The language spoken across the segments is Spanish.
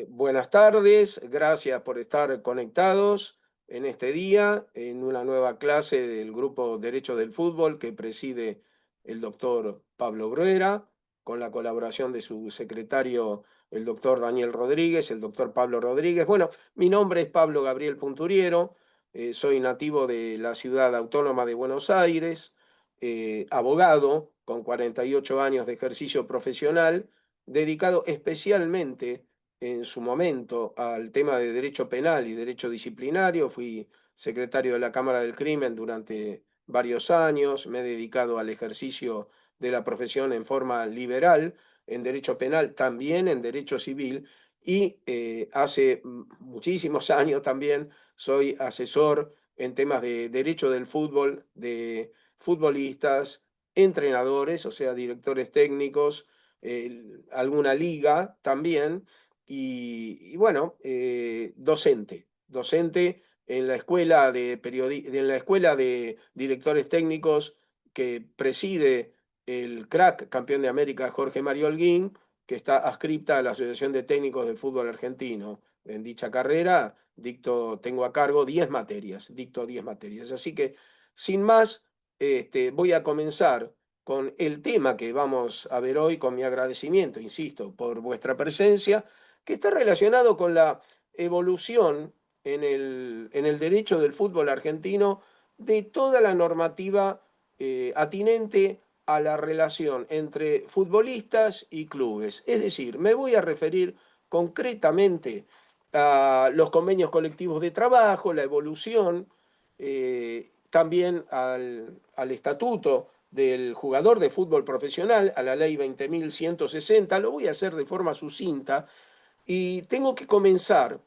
Buenas tardes, gracias por estar conectados en este día, en una nueva clase del grupo Derecho del Fútbol que preside el doctor Pablo Bruera, con la colaboración de su secretario, el doctor Daniel Rodríguez, el doctor Pablo Rodríguez. Bueno, mi nombre es Pablo Gabriel Punturiero, soy nativo de la ciudad autónoma de Buenos Aires, abogado con 48 años de ejercicio profesional, dedicado especialmente en su momento al tema de derecho penal y derecho disciplinario. Fui secretario de la Cámara del Crimen durante varios años, me he dedicado al ejercicio de la profesión en forma liberal, en derecho penal, también en derecho civil, y hace muchísimos años también soy asesor en temas de derecho del fútbol, de futbolistas, entrenadores, o sea, directores técnicos, alguna liga también, y bueno, docente en la escuela en la escuela de directores técnicos que preside el crack campeón de América Jorge Mario Holguín, que está adscripta a la Asociación de Técnicos del Fútbol Argentino. En dicha carrera tengo a cargo 10 materias, dicto 10 materias. Así que, sin más, voy a comenzar con el tema que vamos a ver hoy, con mi agradecimiento, insisto, por vuestra presencia, que está relacionado con la evolución en el derecho del fútbol argentino de toda la normativa atinente a la relación entre futbolistas y clubes. Es decir, me voy a referir concretamente a los convenios colectivos de trabajo, la evolución, también al estatuto del jugador de fútbol profesional, a la ley 20.160. Lo voy a hacer de forma sucinta y tengo que comenzar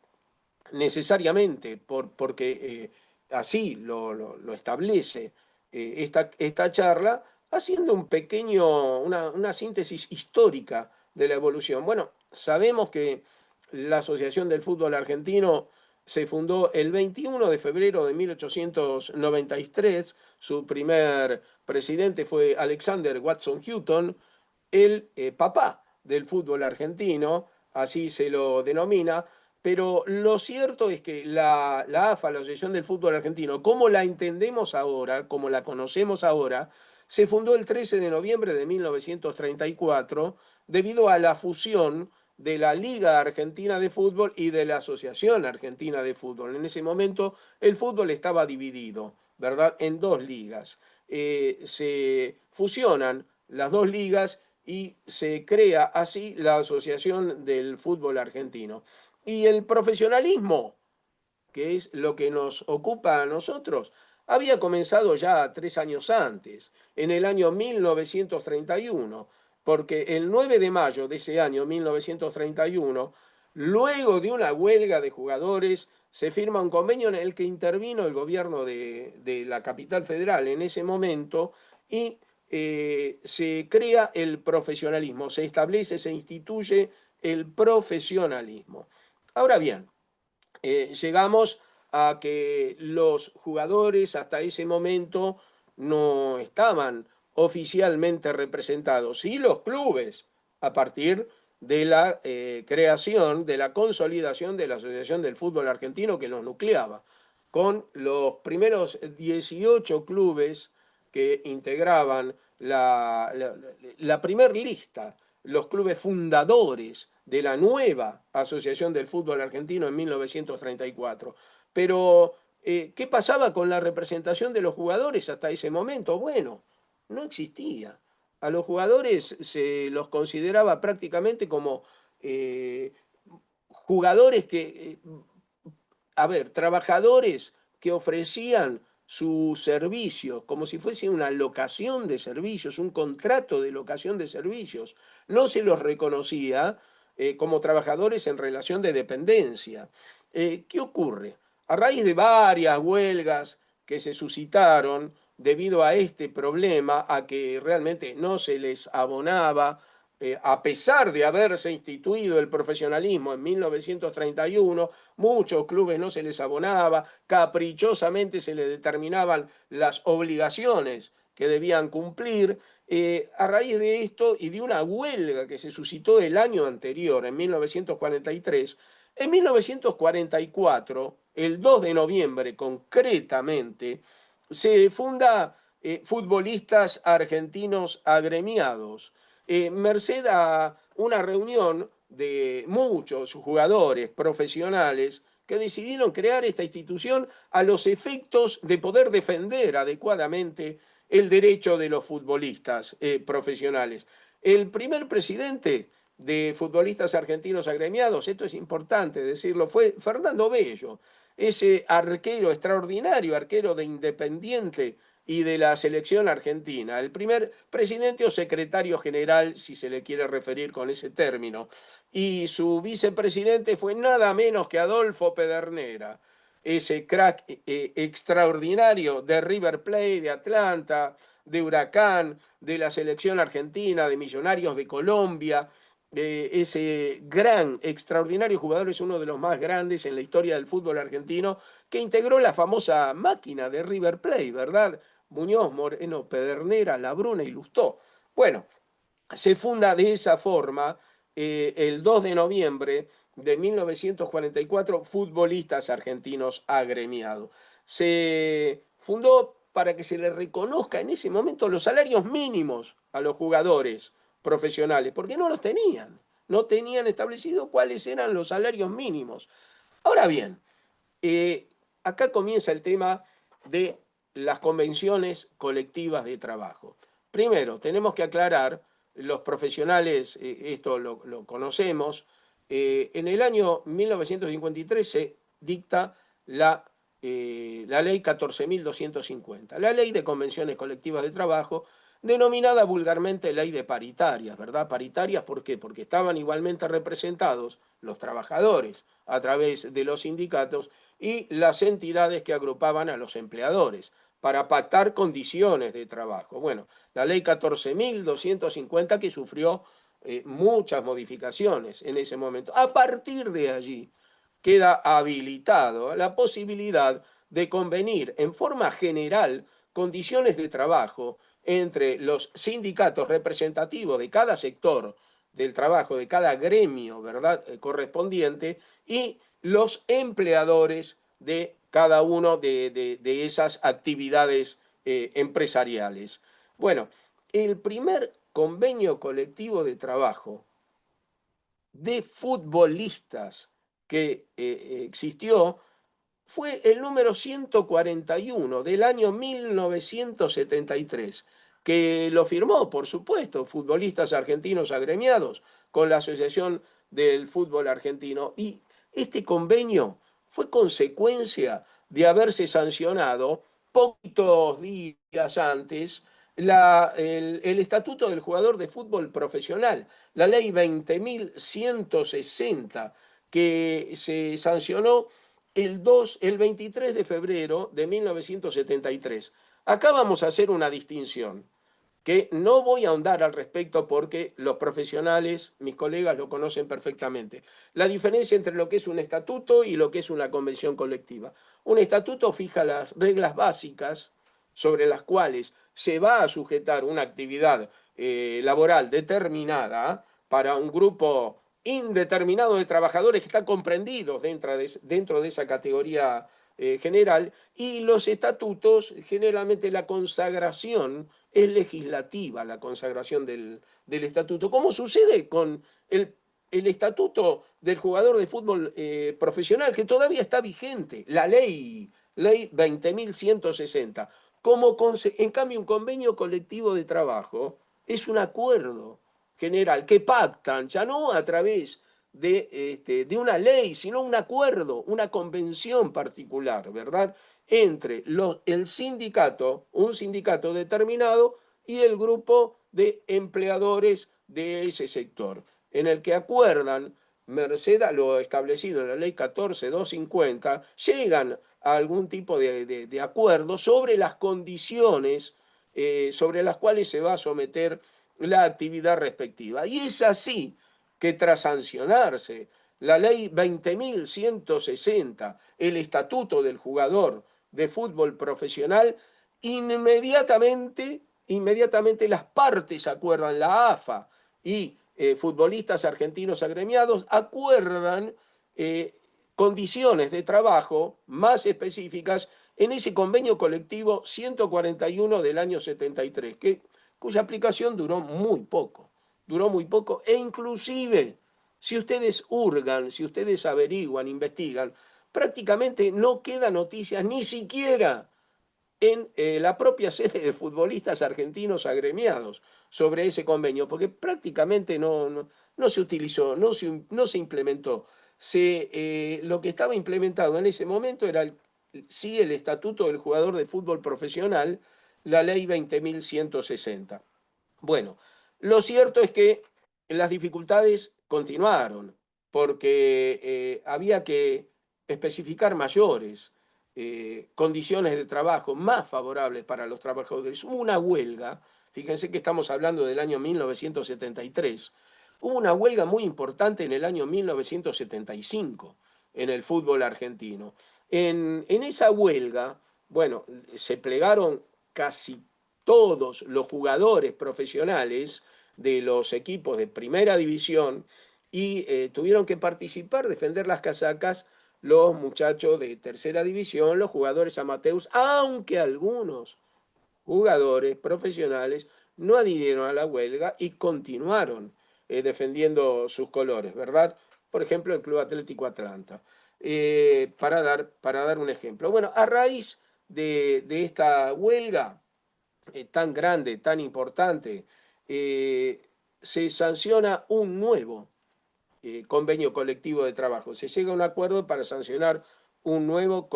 necesariamente porque así lo establece esta charla, haciendo una síntesis histórica de la evolución. Bueno, sabemos que la Asociación del Fútbol Argentino se fundó el 21 de febrero de 1893. Su primer presidente fue Alexander Watson Houghton, el papá del fútbol argentino, así se lo denomina. Pero lo cierto es que la AFA, la Asociación del Fútbol Argentino, como la entendemos ahora, como la conocemos ahora, se fundó el 13 de noviembre de 1934 debido a la fusión de la Liga Argentina de Fútbol y de la Asociación Argentina de Fútbol. En ese momento el fútbol estaba dividido, ¿verdad?, en dos ligas. Se fusionan las dos ligas y se crea así la Asociación del Fútbol Argentino. Y el profesionalismo, que es lo que nos ocupa a nosotros, había comenzado ya 3 años antes, en el año 1931, porque el 9 de mayo de ese año 1931, luego de una huelga de jugadores, se firma un convenio en el que intervino el gobierno de la capital federal en ese momento y se crea el profesionalismo, se establece, se instituye el profesionalismo. Ahora bien, llegamos a que los jugadores hasta ese momento no estaban oficialmente representados, y los clubes, a partir de la creación, de la consolidación de la Asociación del Fútbol Argentino que los nucleaba, con los primeros 18 clubes que integraban la primer lista, los clubes fundadores de la nueva Asociación del Fútbol Argentino en 1934. Pero, ¿qué pasaba con la representación de los jugadores hasta ese momento? Bueno, no existía. A los jugadores se los consideraba prácticamente como eh, jugadores a ver, trabajadores que ofrecían su servicio como si fuese una locación de servicios, un contrato de locación de servicios. No se los reconocía como trabajadores en relación de dependencia. ¿Qué ocurre? A raíz de varias huelgas que se suscitaron debido a este problema, a que realmente no se les abonaba, a pesar de haberse instituido el profesionalismo en 1931, muchos clubes no se les abonaba, caprichosamente se les determinaban las obligaciones que debían cumplir, A raíz de esto y de una huelga que se suscitó el año anterior, en 1943, en 1944, el 2 de noviembre concretamente, se funda Futbolistas Argentinos Agremiados, merced a una reunión de muchos jugadores profesionales que decidieron crear esta institución a los efectos de poder defender adecuadamente el derecho de los futbolistas profesionales. El primer presidente de Futbolistas Argentinos Agremiados, esto es importante decirlo, fue Fernando Bello, ese arquero extraordinario, arquero de Independiente y de la selección argentina, el primer presidente o secretario general, si se le quiere referir con ese término. Y su vicepresidente fue nada menos que Adolfo Pedernera, ese crack extraordinario de River Plate, de Atlanta, de Huracán, de la selección argentina, de Millonarios de Colombia. Ese gran, extraordinario jugador es uno de los más grandes en la historia del fútbol argentino, que integró la famosa máquina de River Plate, ¿verdad? Muñoz, Moreno, Pedernera, Labruna y Lustó. Bueno, se funda de esa forma el 2 de noviembre de 1944 Futbolistas Argentinos Agremiados. Se fundó para que se le reconozca en ese momento los salarios mínimos a los jugadores profesionales, porque no los tenían, no tenían establecido cuáles eran los salarios mínimos. Ahora bien, eh, acá comienza el tema de las convenciones colectivas de trabajo. Primero, tenemos que aclarar, los profesionales, esto lo conocemos, en el año 1953 se dicta la ley 14.250, la ley de convenciones colectivas de trabajo, denominada vulgarmente ley de paritarias, ¿verdad? Paritarias, ¿por qué? Porque estaban igualmente representados los trabajadores a través de los sindicatos y las entidades que agrupaban a los empleadores para pactar condiciones de trabajo. Bueno, la ley 14.250 que sufrió muchas modificaciones en ese momento. A partir de allí queda habilitado la posibilidad de convenir en forma general condiciones de trabajo entre los sindicatos representativos de cada sector del trabajo, de cada gremio, ¿verdad? Correspondiente, y los empleadores de cada uno de esas actividades empresariales. Bueno, el primer convenio colectivo de trabajo de futbolistas que existió fue el número 141 del año 1973, que lo firmó, por supuesto, Futbolistas Argentinos Agremiados con la Asociación del Fútbol Argentino. Y este convenio fue consecuencia de haberse sancionado poquitos días antes el Estatuto del Jugador de Fútbol Profesional, la ley 20.160, que se sancionó el 23 de febrero de 1973. Acá vamos a hacer una distinción que no voy a ahondar al respecto porque los profesionales, mis colegas, lo conocen perfectamente. La diferencia entre lo que es un estatuto y lo que es una convención colectiva. Un estatuto fija las reglas básicas sobre las cuales se va a sujetar una actividad laboral determinada para un grupo indeterminado de trabajadores que están comprendidos dentro de esa categoría general, y los estatutos, generalmente la consagración es legislativa, la consagración del estatuto, como sucede con el estatuto del jugador de fútbol profesional, que todavía está vigente, la ley 20.160. En cambio, un convenio colectivo de trabajo es un acuerdo general que pactan, ya no a través de una ley, sino un acuerdo, una convención particular, ¿verdad? Entre el sindicato, un sindicato determinado, y el grupo de empleadores de ese sector, en el que acuerdan, merced a lo establecido en la ley 14.250, llegan a algún tipo de acuerdo sobre las condiciones sobre las cuales se va a someter la actividad respectiva. Y es así que tras sancionarse la ley 20.160, el estatuto del jugador de fútbol profesional, inmediatamente inmediatamente las partes acuerdan, la AFA y futbolistas argentinos agremiados acuerdan condiciones de trabajo más específicas en ese convenio colectivo 141 del año 73, cuya aplicación duró muy poco, e inclusive, si ustedes hurgan, si ustedes averiguan, investigan, prácticamente no queda noticias ni siquiera en la propia sede de futbolistas argentinos agremiados sobre ese convenio, porque prácticamente no se utilizó, no se implementó. Lo que estaba implementado en ese momento era sí el estatuto del jugador de fútbol profesional, la ley 20.160. Bueno, lo cierto es que las dificultades continuaron, porque había que especificar mayores condiciones de trabajo más favorables para los trabajadores. Hubo una huelga, fíjense que estamos hablando del año 1973, hubo una huelga muy importante en el año 1975 en el fútbol argentino. En esa huelga, bueno, se plegaron casi todos los jugadores profesionales de los equipos de primera división y tuvieron que participar, defender las casacas los muchachos de tercera división, los jugadores amateurs, aunque algunos jugadores profesionales no adhirieron a la huelga y continuaron defendiendo sus colores, ¿verdad? Por ejemplo, el Club Atlético Atlanta. Para dar un ejemplo. Bueno, a raíz de esta huelga, tan grande, tan importante, se sanciona un nuevo convenio colectivo de trabajo. Se llega a un acuerdo para sancionar un nuevo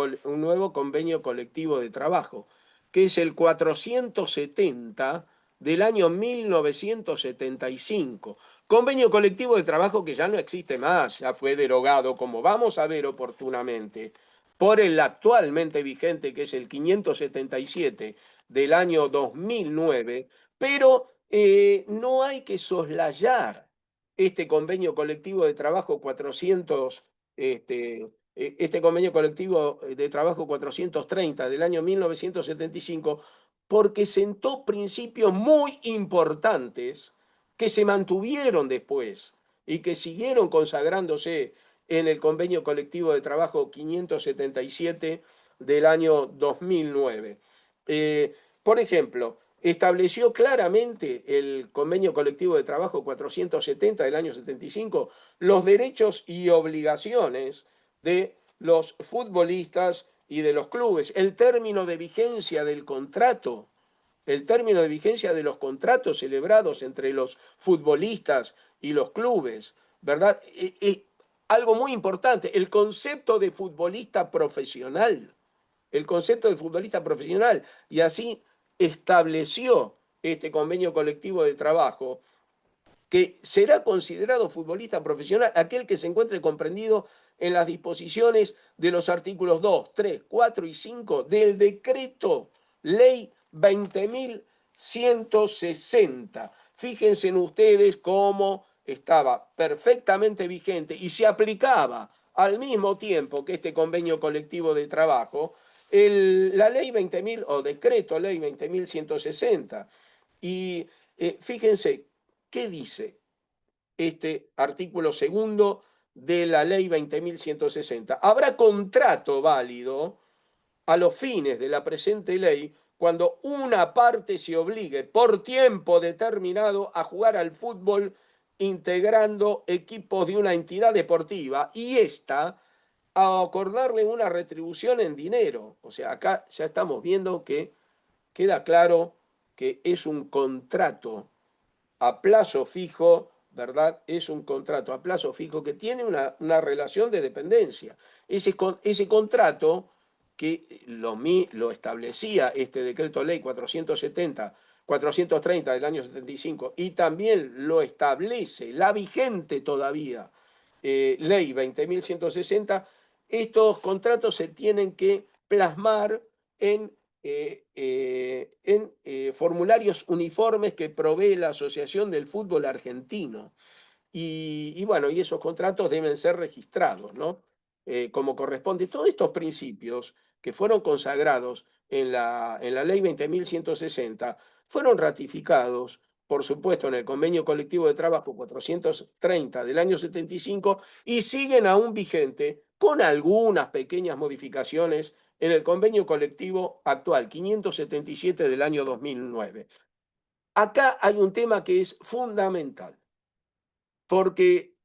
convenio colectivo de trabajo, que es el 470 del año 1975. Convenio colectivo de trabajo que ya no existe más, ya fue derogado, como vamos a ver oportunamente, por el actualmente vigente, que es el 577 del año 2009, pero no hay que soslayar este convenio colectivo de trabajo 400, este convenio colectivo de trabajo 430 del año 1975, porque sentó principios muy importantes que se mantuvieron después y que siguieron consagrándose en el convenio colectivo de trabajo 577 del año 2009. Por ejemplo, estableció claramente el convenio colectivo de trabajo 470 del año 75 los derechos y obligaciones de los futbolistas y de los clubes, el término de vigencia del contrato, el término de vigencia de los contratos celebrados entre los futbolistas y los clubes, ¿verdad? Algo muy importante, el concepto de futbolista profesional, el concepto de futbolista profesional, y así estableció este convenio colectivo de trabajo que será considerado futbolista profesional aquel que se encuentre comprendido en las disposiciones de los artículos 2, 3, 4 y 5 del decreto ley 20.160. Fíjense en ustedes cómo estaba perfectamente vigente y se aplicaba al mismo tiempo que este convenio colectivo de trabajo, la ley 20.000 o decreto ley 20.160. Y fíjense, ¿qué dice este artículo segundo de la ley 20.160? Habrá contrato válido a los fines de la presente ley cuando una parte se obligue por tiempo determinado a jugar al fútbol integrando equipos de una entidad deportiva y ésta a acordarle una retribución en dinero. O sea, acá ya estamos viendo que queda claro que es un contrato a plazo fijo, ¿verdad? Es un contrato a plazo fijo que tiene una relación de dependencia. Ese contrato que lo establecía este decreto ley 430 del año 75 y también lo establece la vigente todavía ley 20.160, estos contratos se tienen que plasmar en formularios uniformes que provee la Asociación del Fútbol Argentino. Bueno, y esos contratos deben ser registrados, ¿no? Como corresponde. Todos estos principios que fueron consagrados en la ley 20.160 fueron ratificados, por supuesto, en el Convenio Colectivo de Trabajo 430 del año 75 y siguen aún vigente con algunas pequeñas modificaciones en el convenio colectivo actual 577 del año 2009. Acá hay un tema que es fundamental, porque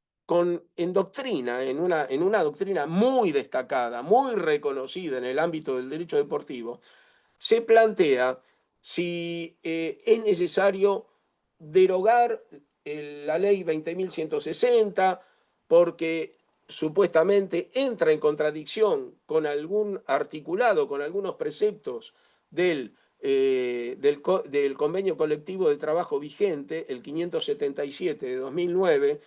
en doctrina, en una doctrina muy destacada, muy reconocida en el ámbito del derecho deportivo, se plantea si es necesario derogar la ley 20.160 porque supuestamente entra en contradicción con algún articulado, con algunos preceptos del convenio colectivo de trabajo vigente, el 577 de 2009.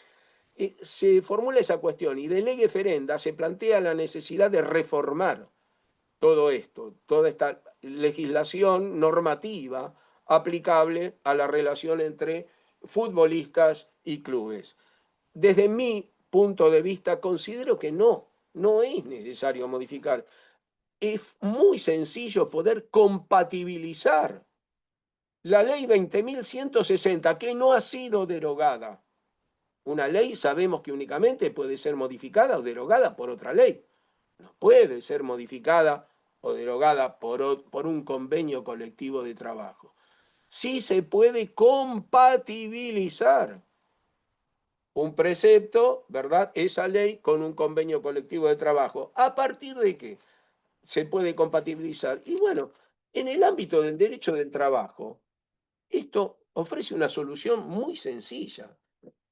Se formula esa cuestión y de lege ferenda se plantea la necesidad de reformar todo esto, toda esta legislación normativa aplicable a la relación entre futbolistas y clubes. Desde mi punto de vista, considero que no es necesario modificar. Es muy sencillo poder compatibilizar la ley 20.160, que no ha sido derogada. Una ley sabemos que únicamente puede ser modificada o derogada por otra ley. No puede ser modificada o derogada por un convenio colectivo de trabajo. Sí se puede compatibilizar un precepto, ¿verdad? Esa ley con un convenio colectivo de trabajo. ¿A partir de qué se puede compatibilizar? Y bueno, en el ámbito del derecho del trabajo, esto ofrece una solución muy sencilla.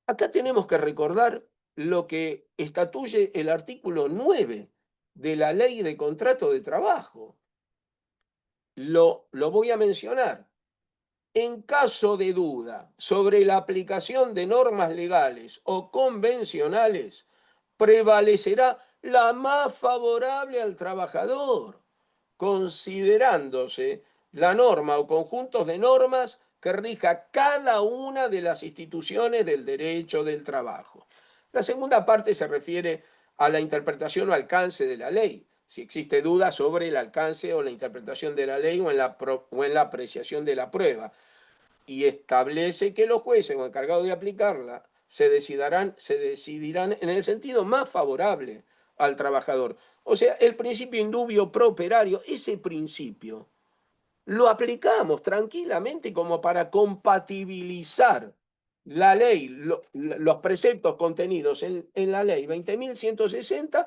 Acá tenemos que recordar lo que estatuye el artículo 9 de la Ley de Contrato de Trabajo. Lo voy a mencionar. En caso de duda sobre la aplicación de normas legales o convencionales, prevalecerá la más favorable al trabajador, considerándose la norma o conjuntos de normas que rija cada una de las instituciones del derecho del trabajo. La segunda parte se refiere a la interpretación o alcance de la ley, si existe duda sobre el alcance o la interpretación de la ley o en la apreciación de la prueba, y establece que los jueces o encargados de aplicarla se decidirán en el sentido más favorable al trabajador. O sea, el principio indubio pro operario, ese principio lo aplicamos tranquilamente como para compatibilizar la ley, los preceptos contenidos en la ley 20.160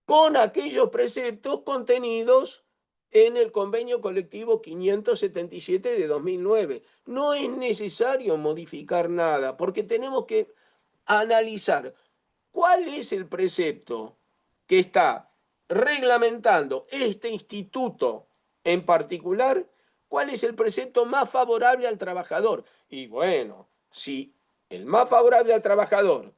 con aquellos preceptos contenidos en el convenio colectivo 577 de 2009. No es necesario modificar nada porque tenemos que analizar cuál es el precepto que está reglamentando este instituto en particular, cuál es el precepto más favorable al trabajador. Y bueno, si el más favorable al trabajador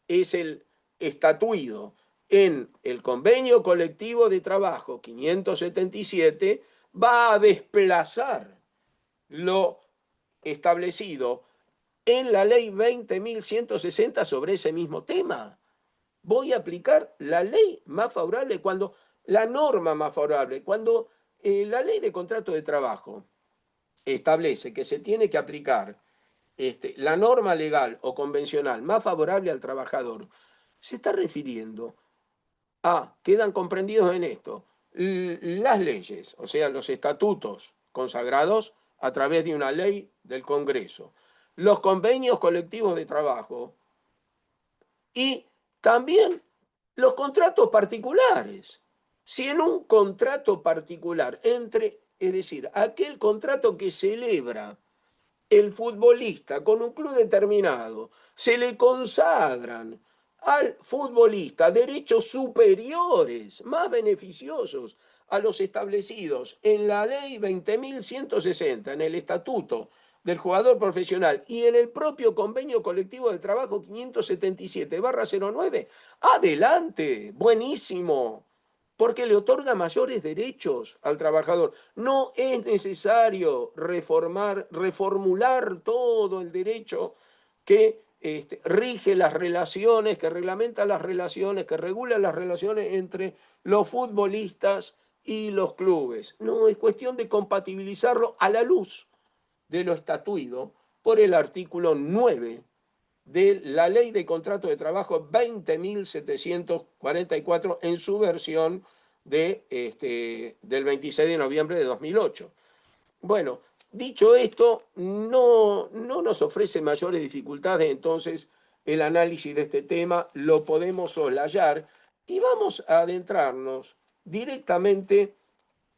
es el estatuido en el convenio colectivo de trabajo 577, va a desplazar lo establecido en la ley 20.160 sobre ese mismo tema. Voy a aplicar la ley más favorable la norma más favorable, cuando la ley de contrato de trabajo establece que se tiene que aplicar la norma legal o convencional más favorable al trabajador, se está refiriendo quedan comprendidos en esto las leyes, o sea, los estatutos consagrados a través de una ley del Congreso, los convenios colectivos de trabajo y también los contratos particulares. Si en un contrato particular es decir, aquel contrato que celebra el futbolista con un club determinado, se le consagran al futbolista derechos superiores, más beneficiosos a los establecidos en la ley 20.160, en el estatuto del jugador profesional y en el propio convenio colectivo de trabajo 577/09, adelante, buenísimo, porque le otorga mayores derechos al trabajador. No es necesario reformular todo el derecho que rige las relaciones, que reglamenta las relaciones, que regula las relaciones entre los futbolistas y los clubes. No, es cuestión de compatibilizarlo a la luz de lo estatuido por el artículo 9 de la Ley de Contrato de Trabajo 20.744 en su versión del 26 de noviembre de 2008. Bueno, dicho esto, no nos ofrece mayores dificultades, entonces el análisis de este tema lo podemos soslayar y vamos a adentrarnos directamente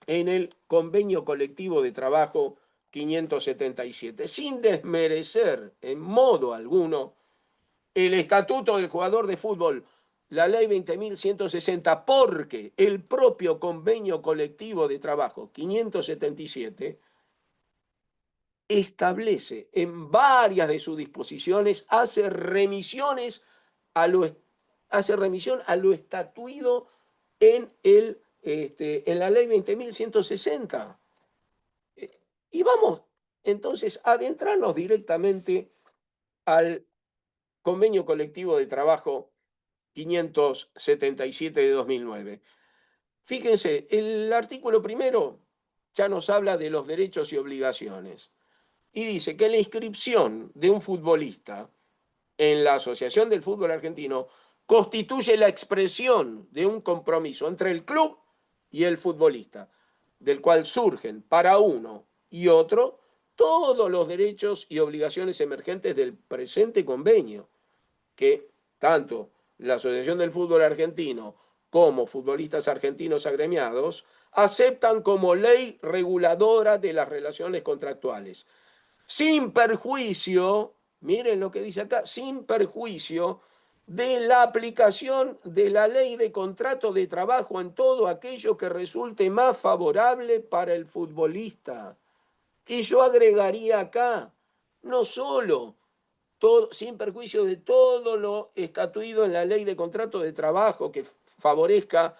en el convenio colectivo de trabajo 577, sin desmerecer en modo alguno el estatuto del jugador de fútbol, la ley 20.160, porque el propio convenio colectivo de trabajo 577 establece en varias de sus disposiciones, hace remisión a lo estatuido en la ley 20.160. Y vamos entonces a adentrarnos directamente al convenio colectivo de trabajo 577 de 2009. Fíjense, el artículo primero ya nos habla de los derechos y obligaciones y dice que la inscripción de un futbolista en la Asociación del Fútbol Argentino constituye la expresión de un compromiso entre el club y el futbolista, del cual surgen para uno y otro todos los derechos y obligaciones emergentes del presente convenio, que tanto la Asociación del Fútbol Argentino como futbolistas argentinos agremiados aceptan como ley reguladora de las relaciones contractuales, sin perjuicio, miren lo que dice acá, sin perjuicio de la aplicación de la ley de contrato de trabajo en todo aquello que resulte más favorable para el futbolista. Y yo agregaría acá, no solo todo, sin perjuicio de todo lo estatuido en la ley de contrato de trabajo que favorezca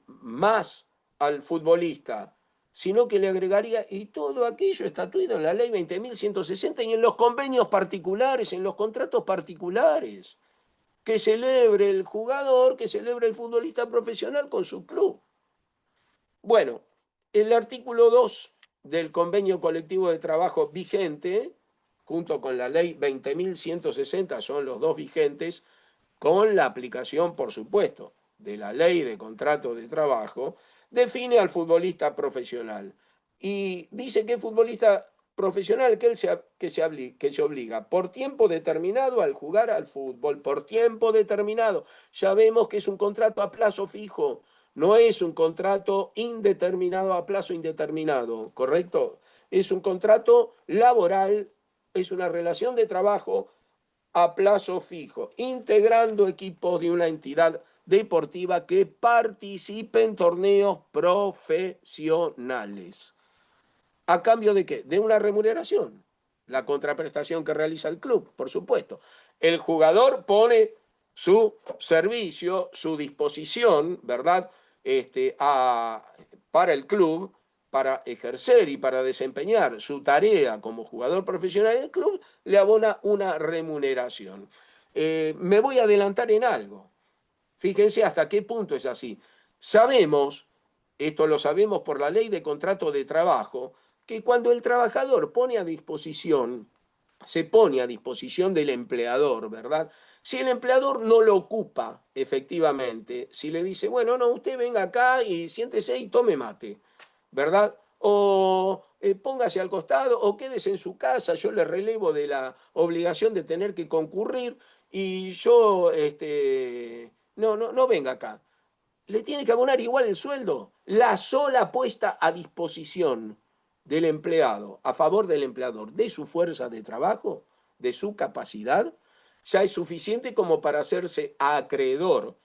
más al futbolista, sino que le agregaría y todo aquello estatuido en la ley 20.160 y en los convenios particulares, en los contratos particulares, que celebre el jugador, que celebre el futbolista profesional con su club. Bueno, el artículo 2 del convenio colectivo de trabajo vigente, junto con la ley 20.160, son los dos vigentes, con la aplicación, por supuesto, de la ley de contrato de trabajo, define al futbolista profesional. Y dice que es futbolista profesional que se obliga por tiempo determinado al jugar al fútbol, por tiempo determinado. Ya vemos que es un contrato a plazo fijo, no es un contrato indeterminado a plazo indeterminado, ¿correcto? Es un contrato laboral, es una relación de trabajo a plazo fijo, integrando equipos de una entidad deportiva que participe en torneos profesionales. ¿A cambio de qué? De una remuneración. La contraprestación que realiza el club, por supuesto. El jugador pone su servicio, su disposición, ¿verdad? Para el club, para ejercer y para desempeñar su tarea como jugador profesional del club, le abona una remuneración. Me voy a adelantar en algo. Fíjense hasta qué punto es así. Sabemos, esto lo sabemos por la ley de contrato de trabajo, que cuando el trabajador pone a disposición, se pone a disposición del empleador, ¿verdad? Si el empleador no lo ocupa efectivamente, si le dice, bueno, no, usted venga acá y siéntese y tome mate, ¿verdad? O póngase al costado o quédese en su casa, yo le relevo de la obligación de tener que concurrir y yo, no venga acá. Le tiene que abonar igual el sueldo. La sola puesta a disposición del empleado, a favor del empleador, de su fuerza de trabajo, de su capacidad, ya es suficiente como para hacerse acreedor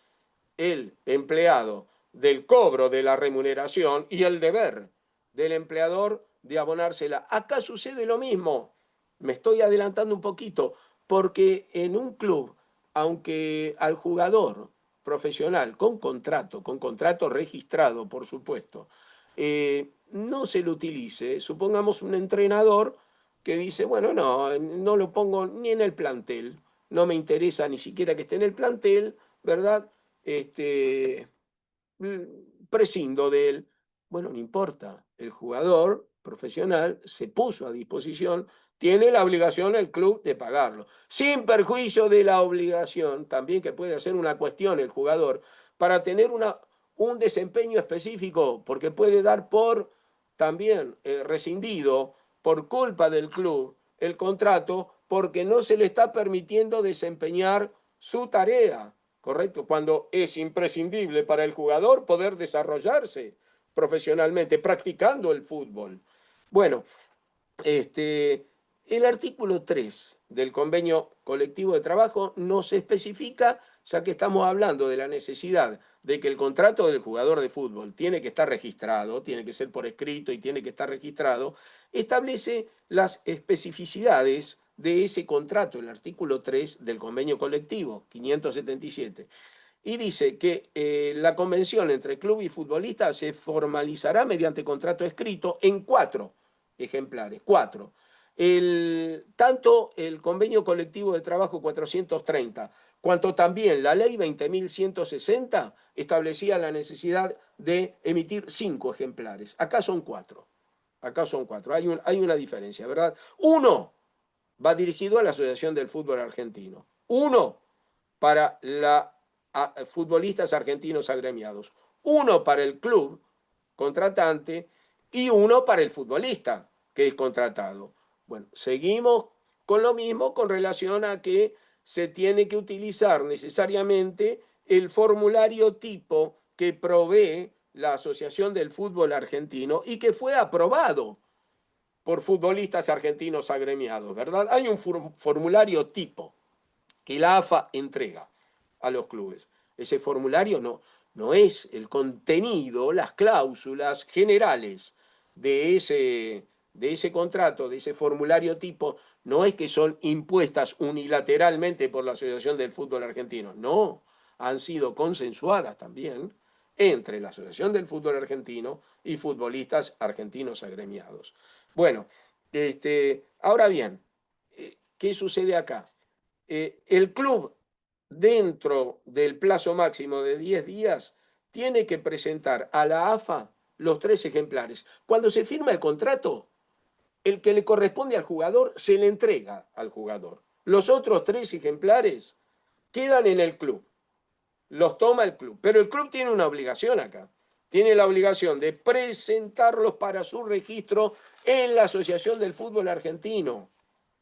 el empleado del cobro de la remuneración y el deber del empleador de abonársela. Acá sucede lo mismo. Me estoy adelantando un poquito, porque en un club, aunque al jugador profesional con contrato registrado, por supuesto, no se lo utilice, supongamos un entrenador que dice, bueno, no lo pongo ni en el plantel, no me interesa ni siquiera que esté en el plantel, ¿verdad? este, prescindo de él. Bueno, no importa. El jugador profesional se puso a disposición, tiene la obligación el club de pagarlo, sin perjuicio de la obligación también que puede hacer una cuestión el jugador para tener un desempeño específico, porque puede dar por también rescindido por culpa del club el contrato porque no se le está permitiendo desempeñar su tarea, ¿correcto? Cuando es imprescindible para el jugador poder desarrollarse profesionalmente, practicando el fútbol. Bueno, el artículo 3 del convenio colectivo de trabajo nos especifica, ya que estamos hablando de la necesidad de que el contrato del jugador de fútbol tiene que estar registrado, tiene que ser por escrito y tiene que estar registrado, establece las especificidades de ese contrato, el artículo 3 del convenio colectivo 577. Y dice que la convención entre club y futbolista se formalizará mediante contrato escrito en 4 ejemplares, 4. Tanto el convenio colectivo de trabajo 430, cuanto también la ley 20.160 establecía la necesidad de emitir 5 ejemplares. Acá son 4. Acá son 4. Hay una diferencia, ¿verdad? Uno va dirigido a la Asociación del Fútbol Argentino. Uno para futbolistas argentinos agremiados. Uno para el club contratante y uno para el futbolista que es contratado. Bueno, seguimos con lo mismo con relación a que se tiene que utilizar necesariamente el formulario tipo que provee la Asociación del Fútbol Argentino y que fue aprobado por futbolistas argentinos agremiados, ¿verdad? Hay un formulario tipo que la AFA entrega a los clubes. Ese formulario no es el contenido, las cláusulas generales de ese contrato, de ese formulario tipo, no es que son impuestas unilateralmente por la Asociación del Fútbol Argentino, no, han sido consensuadas también entre la Asociación del Fútbol Argentino y futbolistas argentinos agremiados. Bueno, ahora bien, ¿qué sucede acá? El club, dentro del plazo máximo de 10 días, tiene que presentar a la AFA los 3 ejemplares. Cuando se firma el contrato, el que le corresponde al jugador se le entrega al jugador. Los otros 3 ejemplares quedan en el club, los toma el club. Pero el club tiene una obligación acá. Tiene la obligación de presentarlos para su registro en la Asociación del Fútbol Argentino,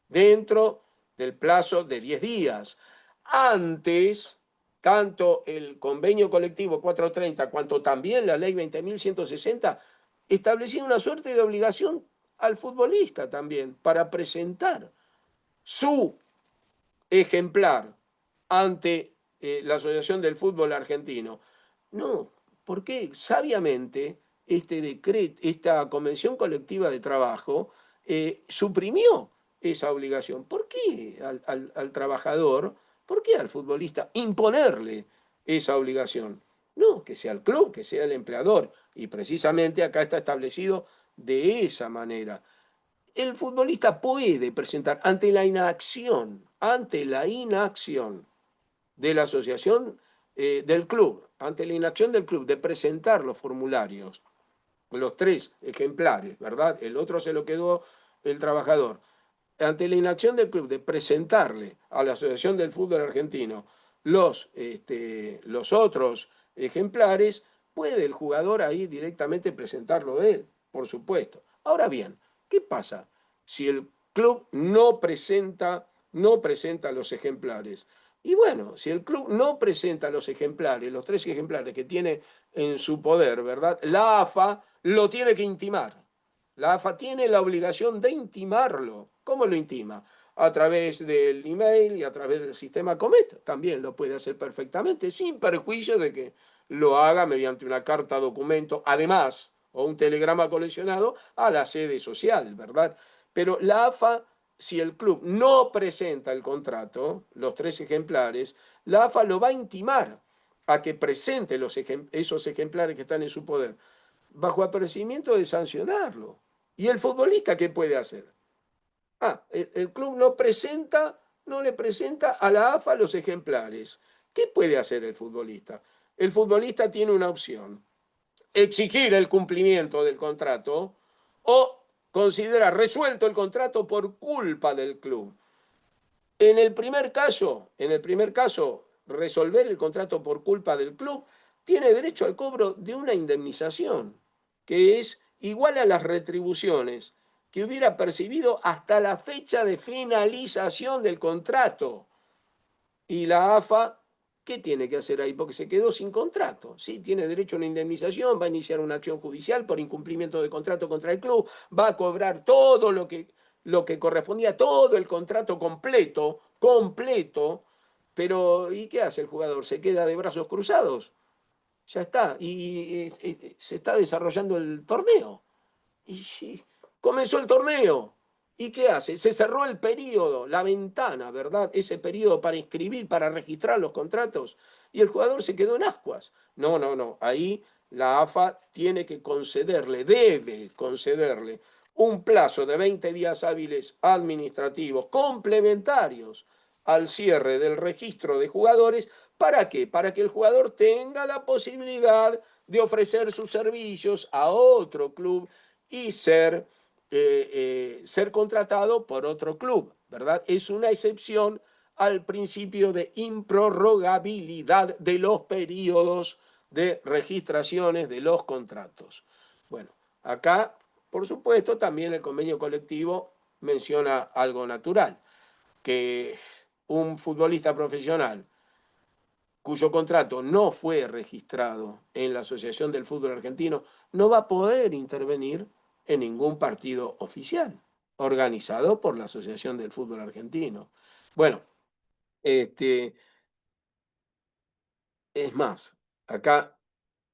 dentro del plazo de 10 días. Antes, tanto el convenio colectivo 430 cuanto también la ley 20.160 establecían una suerte de obligación al futbolista también para presentar su ejemplar ante la Asociación del Fútbol Argentino. No, porque sabiamente este decreto, esta convención colectiva de trabajo suprimió esa obligación. ¿Por qué al trabajador, por qué al futbolista imponerle esa obligación? No, que sea el club, que sea el empleador. Y precisamente acá está establecido de esa manera. El futbolista puede presentar ante la inacción de la asociación del club, ante la inacción del club de presentar los formularios, los 3 ejemplares, ¿verdad? El otro se lo quedó el trabajador. Ante la inacción del club de presentarle a la Asociación del Fútbol Argentino los otros ejemplares, puede el jugador ahí directamente presentarlo él, por supuesto. Ahora bien, ¿qué pasa si el club no presenta los ejemplares? Y bueno, si el club no presenta los ejemplares, los 3 ejemplares que tiene en su poder, ¿verdad? La AFA lo tiene que intimar. La AFA tiene la obligación de intimarlo. ¿Cómo lo intima? A través del email y a través del sistema Comet. También lo puede hacer perfectamente, sin perjuicio de que lo haga mediante una carta documento, además, o un telegrama coleccionado a la sede social, ¿verdad? Pero la AFA, si el club no presenta el contrato, los 3 ejemplares, la AFA lo va a intimar a que presente esos ejemplares que están en su poder, bajo apercibimiento de sancionarlo. ¿Y el futbolista qué puede hacer? El club no le presenta a la AFA los ejemplares. ¿Qué puede hacer el futbolista? El futbolista tiene una opción. exigir el cumplimiento del contrato o considerar resuelto el contrato por culpa del club. En el primer caso, resolver el contrato por culpa del club tiene derecho al cobro de una indemnización, que es igual a las retribuciones que hubiera percibido hasta la fecha de finalización del contrato. Y la AFA, ¿qué tiene que hacer ahí? Porque se quedó sin contrato. Sí, tiene derecho a una indemnización, va a iniciar una acción judicial por incumplimiento de contrato contra el club, va a cobrar todo lo que correspondía, todo el contrato completo, completo. Pero ¿y qué hace el jugador? ¿Se queda de brazos cruzados? Ya está. Y se está desarrollando el torneo. Y sí, comenzó el torneo. ¿Y qué hace? Se cerró el periodo, la ventana, ¿verdad? Ese periodo para inscribir, para registrar los contratos. Y el jugador se quedó en ascuas. No, no, no. Ahí la AFA tiene que concederle, debe concederle un plazo de 20 días hábiles administrativos complementarios al cierre del registro de jugadores. ¿Para qué? Para que el jugador tenga la posibilidad de ofrecer sus servicios a otro club y ser contratado por otro club, ¿verdad? Es una excepción al principio de improrrogabilidad de los periodos de registraciones de los contratos. Bueno, acá, por supuesto, también el convenio colectivo menciona algo natural, que un futbolista profesional cuyo contrato no fue registrado en la Asociación del Fútbol Argentino, no va a poder intervenir en ningún partido oficial organizado por la Asociación del Fútbol Argentino. Bueno, este, es más, acá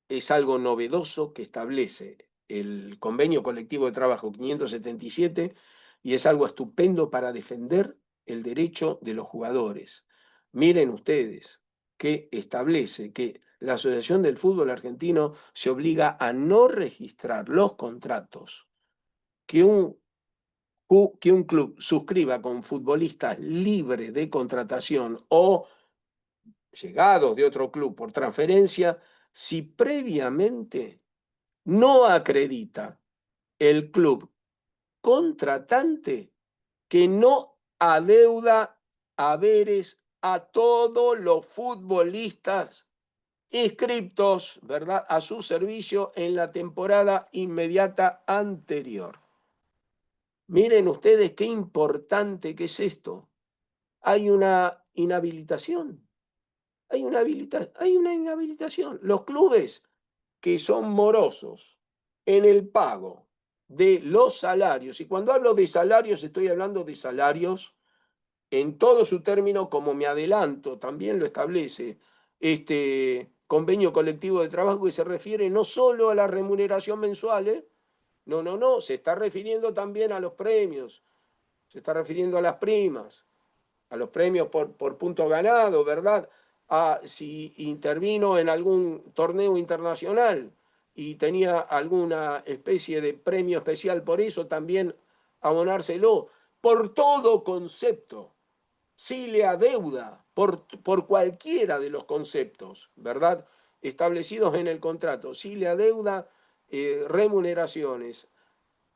es algo novedoso que establece el Convenio Colectivo de Trabajo 577 y es algo estupendo para defender el derecho de los jugadores. Miren ustedes que establece que la Asociación del Fútbol Argentino se obliga a no registrar los contratos que un club suscriba con futbolistas libres de contratación o llegados de otro club por transferencia si previamente no acredita el club contratante que no adeuda haberes a todos los futbolistas inscriptos, ¿verdad?, a su servicio en la temporada inmediata anterior. Miren ustedes qué importante que es esto. Hay una inhabilitación. Hay una inhabilitación. Los clubes que son morosos en el pago de los salarios, y cuando hablo de salarios estoy hablando de salarios en todo su término, como me adelanto, también lo establece este convenio colectivo de trabajo, que se refiere no solo a la remuneración mensual, no, no, no, se está refiriendo también a los premios, se está refiriendo a las primas, a los premios por punto ganado, ¿verdad? A si intervino en algún torneo internacional y tenía alguna especie de premio especial por eso, también abonárselo. Por todo concepto, si le adeuda por cualquiera de los conceptos, ¿verdad?, establecidos en el contrato, si le adeuda remuneraciones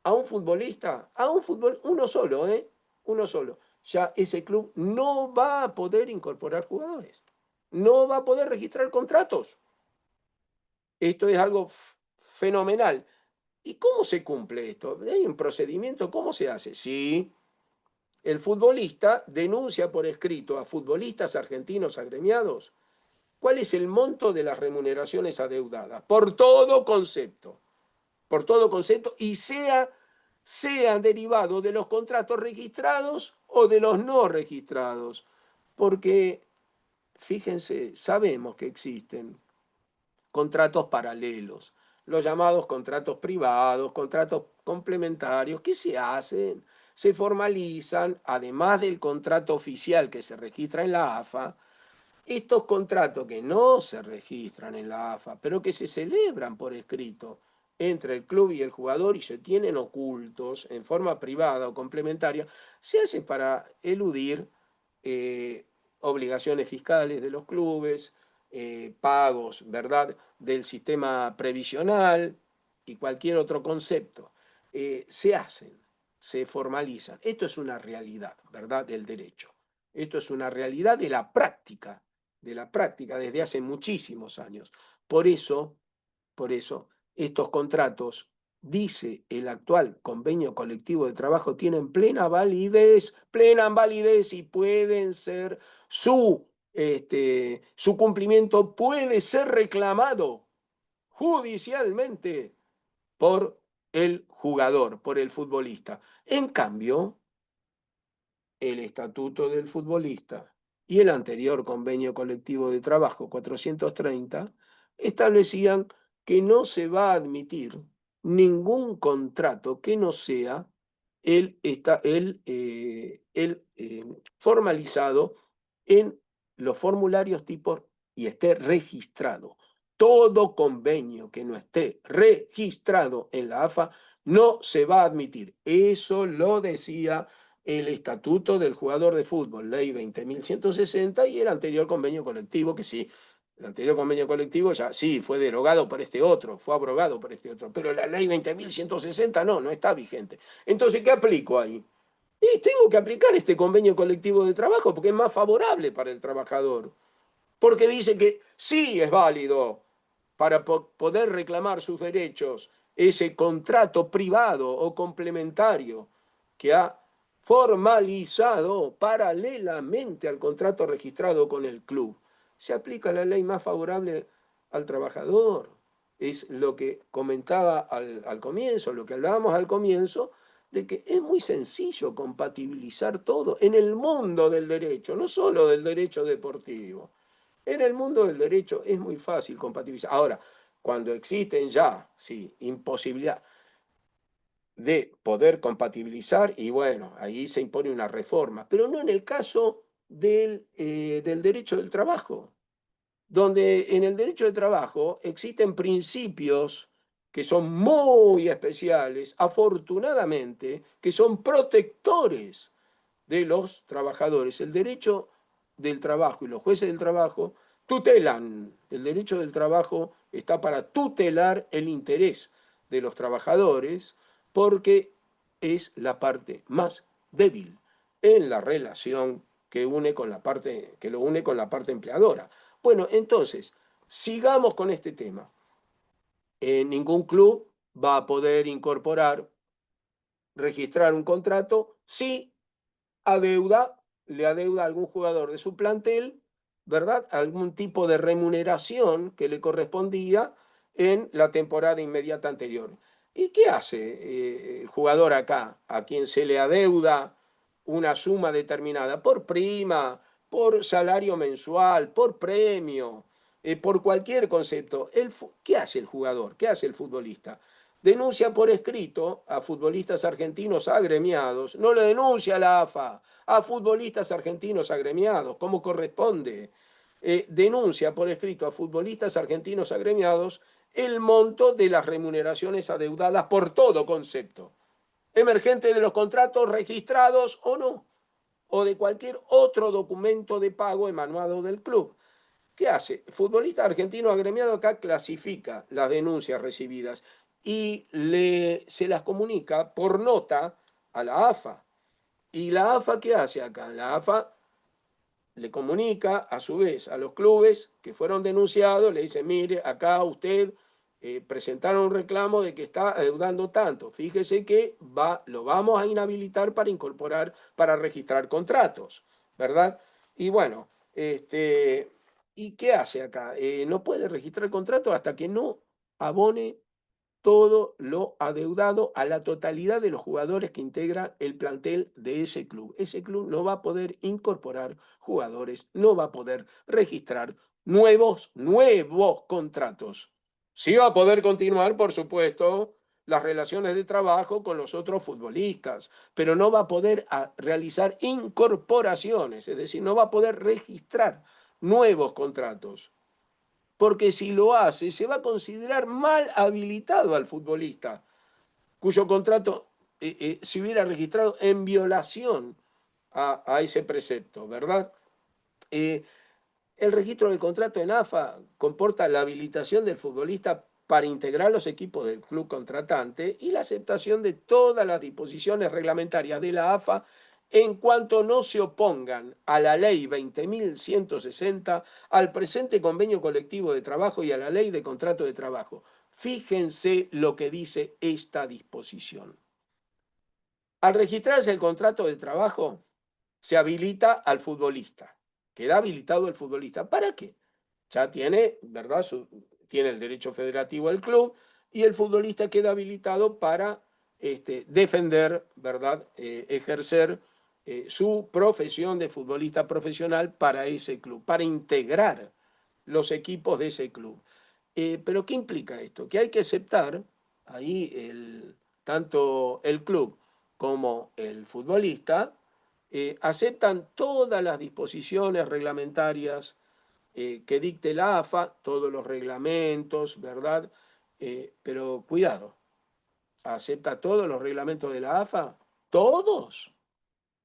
a un futbolista, uno solo, uno solo, ya ese club no va a poder incorporar jugadores, no va a poder registrar contratos. Esto es algo fenomenal. ¿Y cómo se cumple esto? ¿Hay un procedimiento? ¿Cómo se hace? Sí, el futbolista denuncia por escrito a futbolistas argentinos agremiados cuál es el monto de las remuneraciones adeudadas, por todo concepto, y sean derivados de los contratos registrados o de los no registrados. Porque, fíjense, sabemos que existen contratos paralelos, los llamados contratos privados, contratos complementarios, que se hacen, se formalizan, además del contrato oficial que se registra en la AFA, estos contratos que no se registran en la AFA, pero que se celebran por escrito entre el club y el jugador y se tienen ocultos en forma privada o complementaria, se hacen para eludir obligaciones fiscales de los clubes, pagos, ¿verdad?, del sistema previsional y cualquier otro concepto, se hacen, se formalizan. Esto es una realidad, ¿verdad?, del derecho. Esto es una realidad de la práctica desde hace muchísimos años. Por eso, por eso, estos contratos, dice el actual convenio colectivo de trabajo, tienen plena validez y pueden ser su cumplimiento puede ser reclamado judicialmente por el jugador, por el futbolista. En cambio, el Estatuto del Futbolista y el anterior Convenio Colectivo de Trabajo 430 establecían que no se va a admitir ningún contrato que no sea el formalizado en los formularios tipos y esté registrado. Todo convenio que no esté registrado en la AFA no se va a admitir. Eso lo decía el Estatuto del Jugador de Fútbol, Ley 20.160, y el anterior convenio colectivo, que sí, el anterior convenio colectivo ya sí fue derogado por este otro, fue abrogado por este otro, pero la Ley 20.160 no está vigente. Entonces, ¿qué aplico ahí? Y tengo que aplicar este convenio colectivo de trabajo porque es más favorable para el trabajador, porque dice que sí es válido para poder reclamar sus derechos ese contrato privado o complementario que ha formalizado paralelamente al contrato registrado con el club. Se aplica la ley más favorable al trabajador. Es lo que comentaba al comienzo, lo que hablábamos al comienzo, de que es muy sencillo compatibilizar todo en el mundo del derecho, no solo del derecho deportivo. En el mundo del derecho es muy fácil compatibilizar. Ahora, cuando existen ya, sí, imposibilidad de poder compatibilizar, y bueno, ahí se impone una reforma, pero no en el caso del derecho del trabajo, donde en el derecho del trabajo existen principios que son muy especiales, afortunadamente, que son protectores de los trabajadores. El derecho del trabajo y los jueces del trabajo tutelan. El derecho del trabajo está para tutelar el interés de los trabajadores porque es la parte más débil en la relación que une con la parte, que lo une con la parte empleadora. Bueno, entonces, sigamos con este tema. Ningún club va a poder incorporar, registrar un contrato si le adeuda a algún jugador de su plantel, ¿verdad? Algún tipo de remuneración que le correspondía en la temporada inmediata anterior. ¿Y qué hace el jugador acá, a quien se le adeuda una suma determinada por prima, por salario mensual, por premio, por cualquier concepto? ¿Qué hace el jugador? ¿Qué hace el futbolista? Denuncia por escrito a futbolistas argentinos agremiados, no le denuncia a la AFA, a futbolistas argentinos agremiados, como corresponde. Denuncia por escrito a futbolistas argentinos agremiados el monto de las remuneraciones adeudadas por todo concepto, emergente de los contratos registrados o no, o de cualquier otro documento de pago emanuado del club. ¿Qué hace? El futbolista argentino agremiado acá clasifica las denuncias recibidas y se las comunica por nota a la AFA. ¿Y la AFA qué hace acá? La AFA le comunica a su vez a los clubes que fueron denunciados, le dice, mire, acá usted presentaron un reclamo de que está adeudando tanto. Fíjese que lo vamos a inhabilitar para incorporar, para registrar contratos, ¿verdad? Y bueno, ¿y qué hace acá? No puede registrar contratos hasta que no abone todo lo adeudado a la totalidad de los jugadores que integran el plantel de ese club. Ese club no va a poder incorporar jugadores, no va a poder registrar nuevos contratos. Sí va a poder continuar, por supuesto, las relaciones de trabajo con los otros futbolistas, pero no va a poder realizar incorporaciones, es decir, no va a poder registrar nuevos contratos, porque si lo hace se va a considerar mal habilitado al futbolista, cuyo contrato se hubiera registrado en violación a ese precepto, ¿verdad? Eh, El registro del contrato en AFA comporta la habilitación del futbolista para integrar los equipos del club contratante y la aceptación de todas las disposiciones reglamentarias de la AFA en cuanto no se opongan a la ley 20.160, al presente convenio colectivo de trabajo y a la ley de contrato de trabajo. Fíjense lo que dice esta disposición. Al registrarse el contrato de trabajo, se habilita al futbolista. Queda habilitado el futbolista. ¿Para qué? Ya tiene, ¿verdad? Tiene el derecho federativo del club y el futbolista queda habilitado para defender, ¿verdad? Ejercer su profesión de futbolista profesional para ese club, para integrar los equipos de ese club. Pero ¿qué implica esto? Que hay que aceptar ahí tanto el club como el futbolista aceptan todas las disposiciones reglamentarias que dicte la AFA, todos los reglamentos, ¿verdad? Pero cuidado, ¿acepta todos los reglamentos de la AFA? ¿Todos?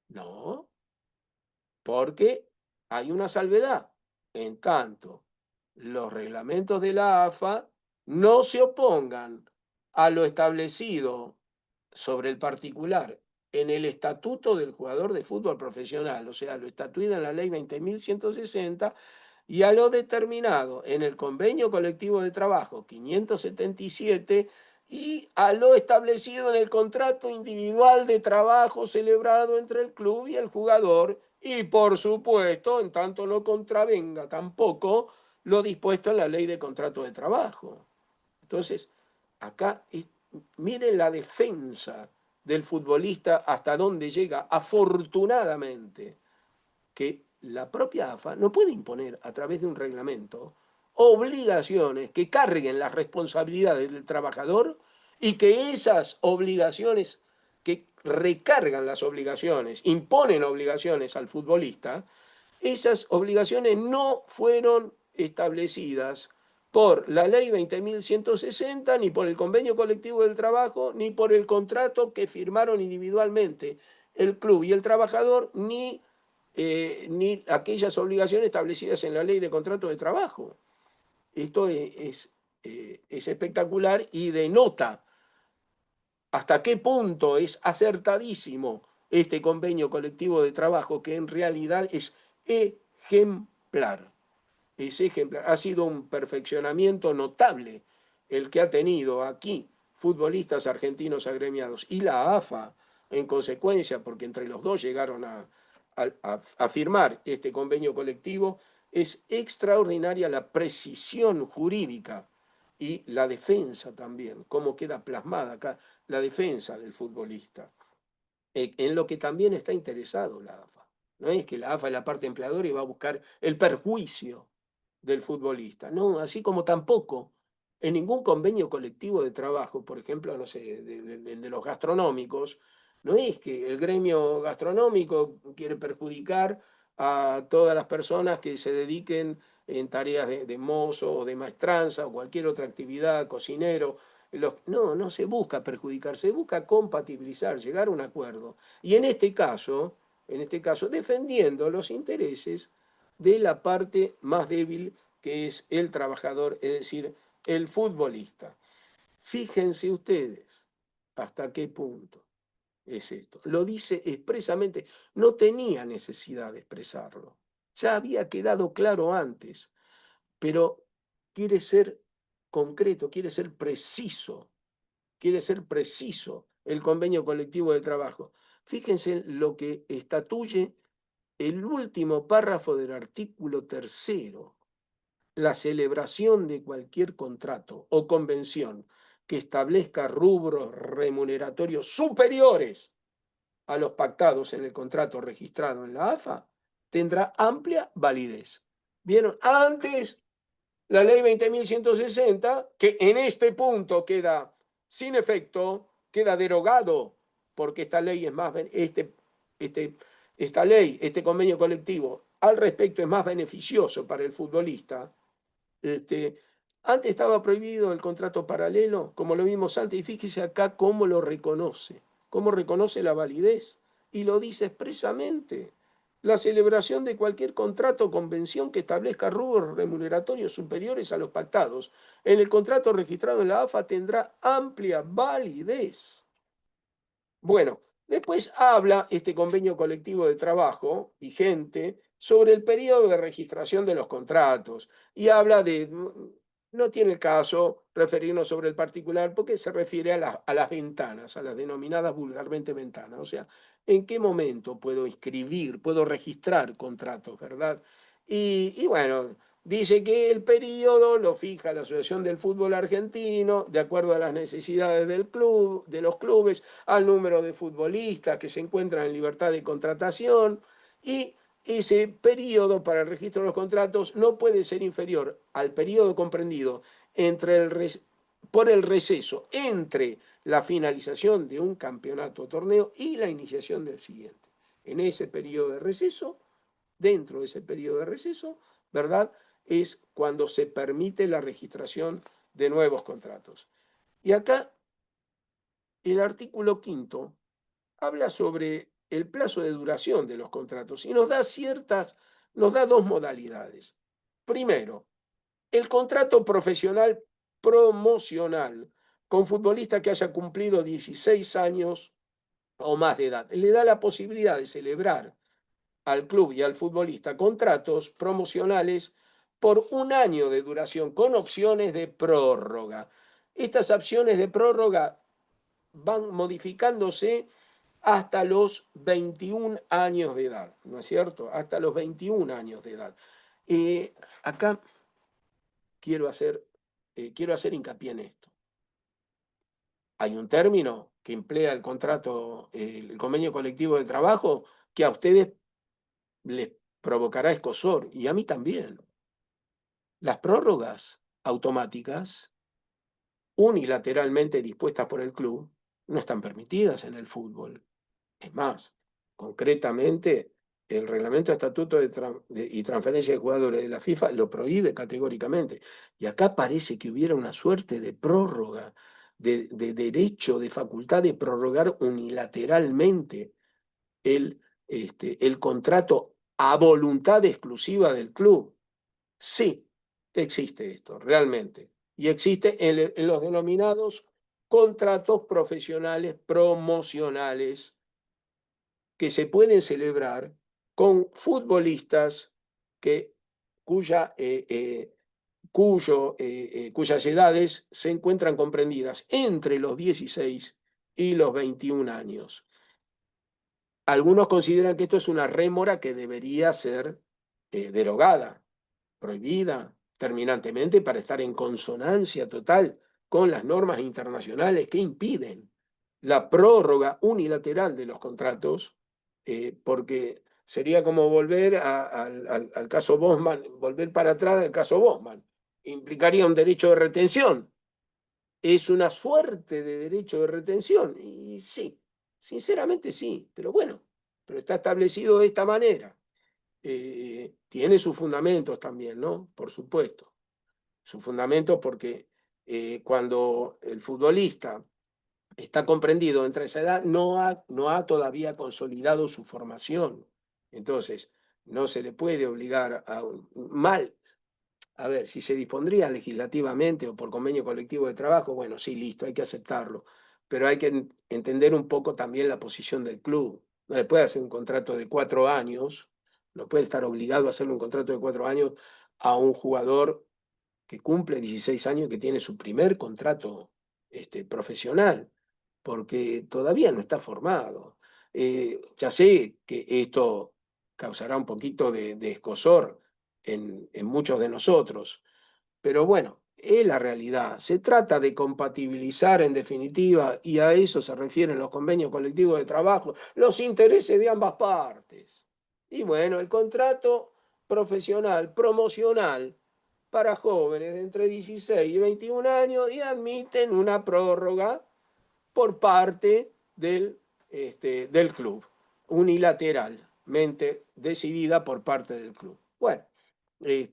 No, porque hay una salvedad. En tanto, los reglamentos de la AFA no se opongan a lo establecido sobre el particular en el estatuto del jugador de fútbol profesional, o sea, lo estatuido en la ley 20.160 y a lo determinado en el convenio colectivo de trabajo 577 y a lo establecido en el contrato individual de trabajo celebrado entre el club y el jugador y por supuesto, en tanto no contravenga tampoco lo dispuesto en la ley de contrato de trabajo. Entonces, acá miren la defensa del futbolista hasta dónde llega, afortunadamente, que la propia AFA no puede imponer a través de un reglamento obligaciones que carguen las responsabilidades del trabajador y que esas obligaciones que recargan las obligaciones, imponen obligaciones al futbolista, esas obligaciones no fueron establecidas por la ley 20.160, ni por el convenio colectivo del trabajo, ni por el contrato que firmaron individualmente el club y el trabajador, ni aquellas obligaciones establecidas en la ley de contrato de trabajo. Esto es espectacular y denota hasta qué punto es acertadísimo este convenio colectivo de trabajo, que en realidad es ejemplar. Es ejemplar. Ha sido un perfeccionamiento notable el que ha tenido aquí futbolistas argentinos agremiados y la AFA en consecuencia, porque entre los dos llegaron a firmar este convenio colectivo. Es extraordinaria la precisión jurídica y la defensa también, cómo queda plasmada acá la defensa del futbolista, en lo que también está interesado la AFA. No es que la AFA es la parte empleadora y va a buscar el perjuicio del futbolista. No, así como tampoco en ningún convenio colectivo de trabajo, por ejemplo, no sé, de los gastronómicos, no es que el gremio gastronómico quiere perjudicar a todas las personas que se dediquen en tareas de mozo o de maestranza o cualquier otra actividad, cocinero. No, no se busca perjudicar, se busca compatibilizar, llegar a un acuerdo. Y en este caso, defendiendo los intereses de la parte más débil que es el trabajador, es decir, el futbolista. Fíjense ustedes hasta qué punto es esto. Lo dice expresamente, no tenía necesidad de expresarlo. Ya había quedado claro antes, pero quiere ser concreto, quiere ser preciso el convenio colectivo de trabajo. Fíjense lo que estatuye el último párrafo del artículo tercero: la celebración de cualquier contrato o convención que establezca rubros remuneratorios superiores a los pactados en el contrato registrado en la AFA tendrá amplia validez. ¿Vieron? Antes, la ley 20.160, que en este punto queda sin efecto, queda derogado, porque esta ley es más, esta ley, este convenio colectivo al respecto es más beneficioso para el futbolista. Este, Antes estaba prohibido el contrato paralelo, como lo vimos antes, y fíjese acá cómo lo reconoce, cómo reconoce la validez, y lo dice expresamente. la celebración de cualquier contrato o convención que establezca rubros remuneratorios superiores a los pactados en el contrato registrado en la AFA tendrá amplia validez. Bueno, después habla este convenio colectivo de trabajo vigente sobre el periodo de registración de los contratos y habla de, no tiene caso referirnos sobre el particular porque se refiere a las ventanas, a las denominadas vulgarmente ventanas. O sea, ¿en qué momento puedo inscribir, puedo registrar contratos, verdad? Y bueno, dice que el periodo lo fija la Asociación del Fútbol Argentino de acuerdo a las necesidades del club, de los clubes, al número de futbolistas que se encuentran en libertad de contratación y ese periodo para el registro de los contratos no puede ser inferior al periodo comprendido por el receso entre la finalización de un campeonato o torneo y la iniciación del siguiente. En ese periodo de receso, dentro de ese periodo de receso, ¿verdad? Es cuando se permite la registración de nuevos contratos. Y acá el artículo quinto habla sobre el plazo de duración de los contratos y nos da dos modalidades. Primero, el contrato profesional promocional con futbolista que haya cumplido 16 años o más de edad. Le da la posibilidad de celebrar al club y al futbolista contratos promocionales por un año de duración con opciones de prórroga. Estas opciones de prórroga van modificándose hasta los 21 años de edad, ¿no es cierto? Hasta los 21 años de edad. Acá quiero hacer hincapié en esto. Hay un término que emplea el contrato, el convenio colectivo de trabajo, que a ustedes les provocará escozor, y a mí también. Las prórrogas automáticas, unilateralmente dispuestas por el club, no están permitidas en el fútbol. Es más, concretamente, el reglamento de estatuto y transferencia de jugadores de la FIFA lo prohíbe categóricamente. Y acá parece que hubiera una suerte de prórroga, de derecho, de facultad de prorrogar unilateralmente el contrato a voluntad exclusiva del club. Sí, existe esto, realmente. Y existe en los denominados contratos profesionales promocionales que se pueden celebrar con futbolistas que, cuya, cuyas edades se encuentran comprendidas entre los 16 y los 21 años. Algunos consideran que esto es una rémora que debería ser derogada, prohibida terminantemente para estar en consonancia total con las normas internacionales que impiden la prórroga unilateral de los contratos, porque sería como volver al caso Bosman, volver para atrás del caso Bosman. Implicaría un derecho de retención. Es una suerte de derecho de retención. Y sí, sinceramente sí, pero bueno, pero está establecido de esta manera. Tiene sus fundamentos también, ¿no? Por supuesto. Sus fundamentos porque cuando el futbolista está comprendido entre esa edad, no ha todavía consolidado su formación. Entonces, no se le puede obligar a mal. A ver, si se dispondría legislativamente o por convenio colectivo de trabajo, bueno, sí, listo, hay que aceptarlo. Pero hay que entender un poco también la posición del club. No le puede hacer un contrato de 4 años, no puede estar obligado a hacerle un contrato de 4 años a un jugador que cumple 16 años y que tiene su primer contrato profesional, porque todavía no está formado. Ya sé que esto causará un poquito de escozor en muchos de nosotros, pero bueno, es la realidad. Se trata de compatibilizar en definitiva, y a eso se refieren los convenios colectivos de trabajo, los intereses de ambas partes. Y bueno, el contrato profesional, promocional, para jóvenes de entre 16 y 21 años y admiten una prórroga por parte del club, unilateralmente decidida por parte del club. Bueno, es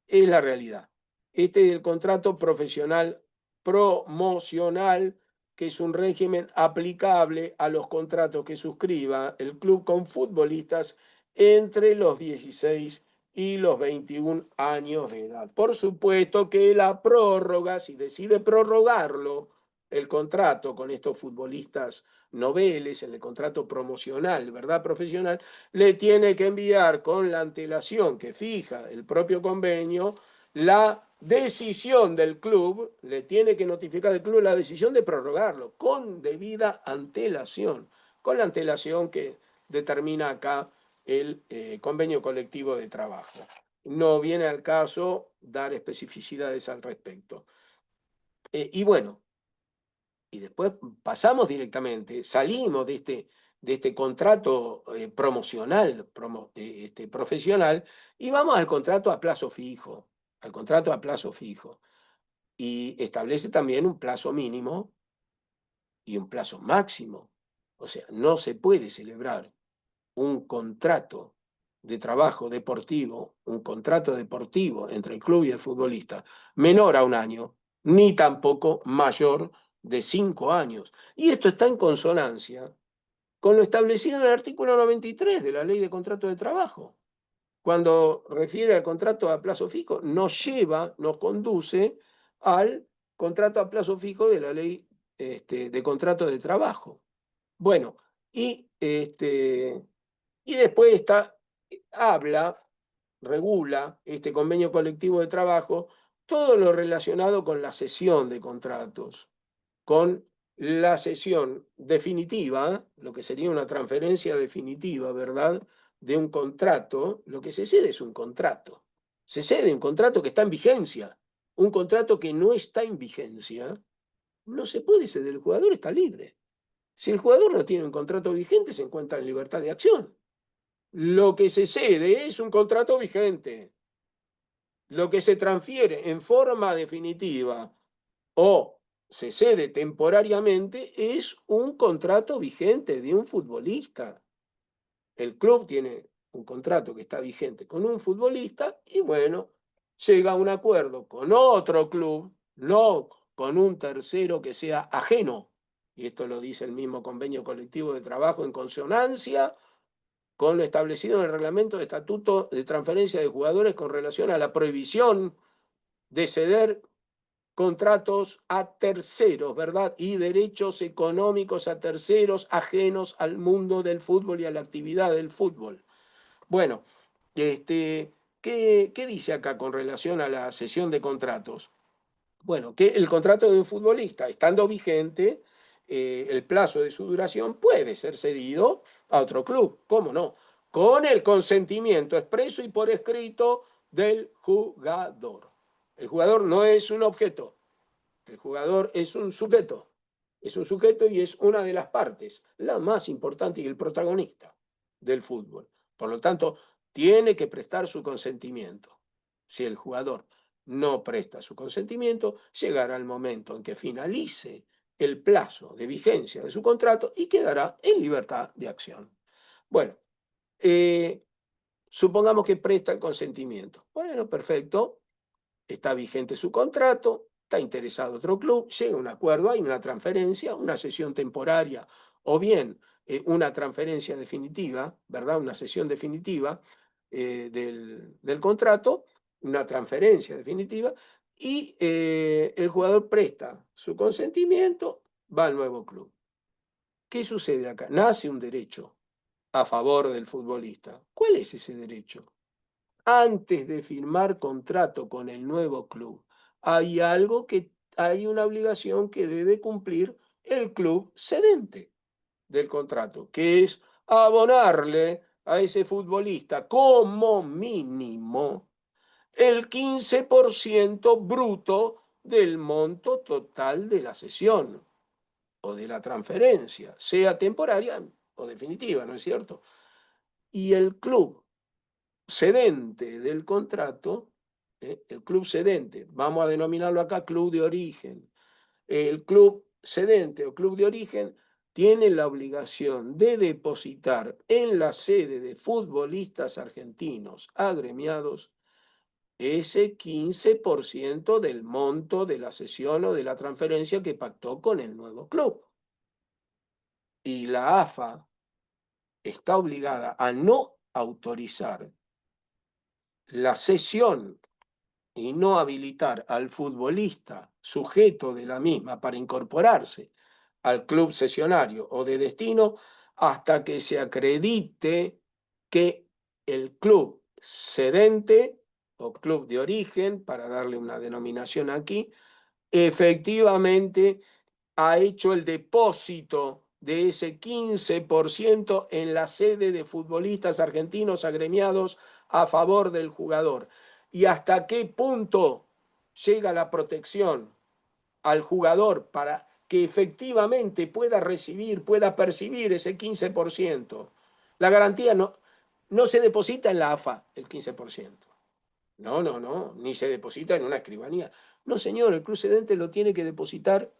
la realidad. Este es el contrato profesional promocional, que es un régimen aplicable a los contratos que suscriba el club con futbolistas entre los 16 y los 21 años de edad. Por supuesto que la prórroga, si decide prorrogarlo, el contrato con estos futbolistas noveles, en el contrato promocional, ¿verdad? Profesional, le tiene que enviar con la antelación que fija el propio convenio la decisión del club, le tiene que notificar al club la decisión de prorrogarlo con debida antelación, con la antelación que determina acá el convenio colectivo de trabajo. No viene al caso dar especificidades al respecto. Y bueno, y después pasamos directamente, salimos de este contrato promocional, profesional, y vamos al contrato a plazo fijo, al contrato a plazo fijo. Y establece también un plazo mínimo y un plazo máximo. O sea, no se puede celebrar un contrato de trabajo deportivo, un contrato deportivo entre el club y el futbolista menor a un año, ni tampoco mayor de 5 años. Y esto está en consonancia con lo establecido en el artículo 93 de la Ley de Contrato de Trabajo. Cuando refiere al contrato a plazo fijo, nos conduce al contrato a plazo fijo de la Ley de Contrato de Trabajo. Bueno, y después habla, regula este convenio colectivo de trabajo, todo lo relacionado con la cesión de contratos, con la cesión definitiva, lo que sería una transferencia definitiva, ¿verdad? De un contrato, lo que se cede es un contrato. Se cede un contrato que está en vigencia. Un contrato que no está en vigencia, no se puede ceder, el jugador está libre. Si el jugador no tiene un contrato vigente, se encuentra en libertad de acción. Lo que se cede es un contrato vigente. Lo que se transfiere en forma definitiva o se cede temporariamente es un contrato vigente de un futbolista. El club tiene un contrato que está vigente con un futbolista y bueno, llega a un acuerdo con otro club, no con un tercero que sea ajeno. Y esto lo dice el mismo convenio colectivo de trabajo en consonancia con lo establecido en el reglamento de estatuto de transferencia de jugadores con relación a la prohibición de ceder contratos a terceros, ¿verdad? Y derechos económicos a terceros ajenos al mundo del fútbol y a la actividad del fútbol. Bueno, ¿qué dice acá con relación a la cesión de contratos? Bueno, que el contrato de un futbolista, estando vigente, el plazo de su duración puede ser cedido a otro club, ¿cómo no? Con el consentimiento expreso y por escrito del jugador. El jugador no es un objeto, el jugador es un sujeto y es una de las partes, la más importante y el protagonista del fútbol. Por lo tanto, tiene que prestar su consentimiento. Si el jugador no presta su consentimiento, llegará el momento en que finalice el plazo de vigencia de su contrato y quedará en libertad de acción. Bueno, eh, supongamos que presta el consentimiento. Bueno, perfecto, está vigente su contrato, está interesado otro club, llega a un acuerdo, hay una transferencia, una cesión temporaria o bien una transferencia definitiva, ¿verdad? Una cesión definitiva del contrato, una transferencia definitiva, y el jugador presta su consentimiento, va al nuevo club. ¿Qué sucede acá? Nace un derecho a favor del futbolista. ¿Cuál es ese derecho? Antes de firmar contrato con el nuevo club, hay una obligación que debe cumplir el club cedente del contrato, que es abonarle a ese futbolista como mínimo el 15% bruto del monto total de la cesión o de la transferencia, sea temporaria o definitiva, ¿no es cierto? Y el club cedente del contrato, el club cedente, vamos a denominarlo acá club de origen, el club cedente o club de origen tiene la obligación de depositar en la sede de futbolistas argentinos agremiados ese 15% del monto de la cesión o de la transferencia que pactó con el nuevo club. Y la AFA está obligada a no autorizar la cesión y no habilitar al futbolista sujeto de la misma para incorporarse al club cesionario o de destino hasta que se acredite que el club cedente o club de origen, para darle una denominación aquí, efectivamente ha hecho el depósito de ese 15% en la sede de futbolistas argentinos agremiados a favor del jugador. ¿Y hasta qué punto llega la protección al jugador para que efectivamente pueda recibir, pueda percibir ese 15%? La garantía no se deposita en la AFA el 15%. No, no, no, ni se deposita en una escribanía. No, señor, el club cedente lo tiene que depositar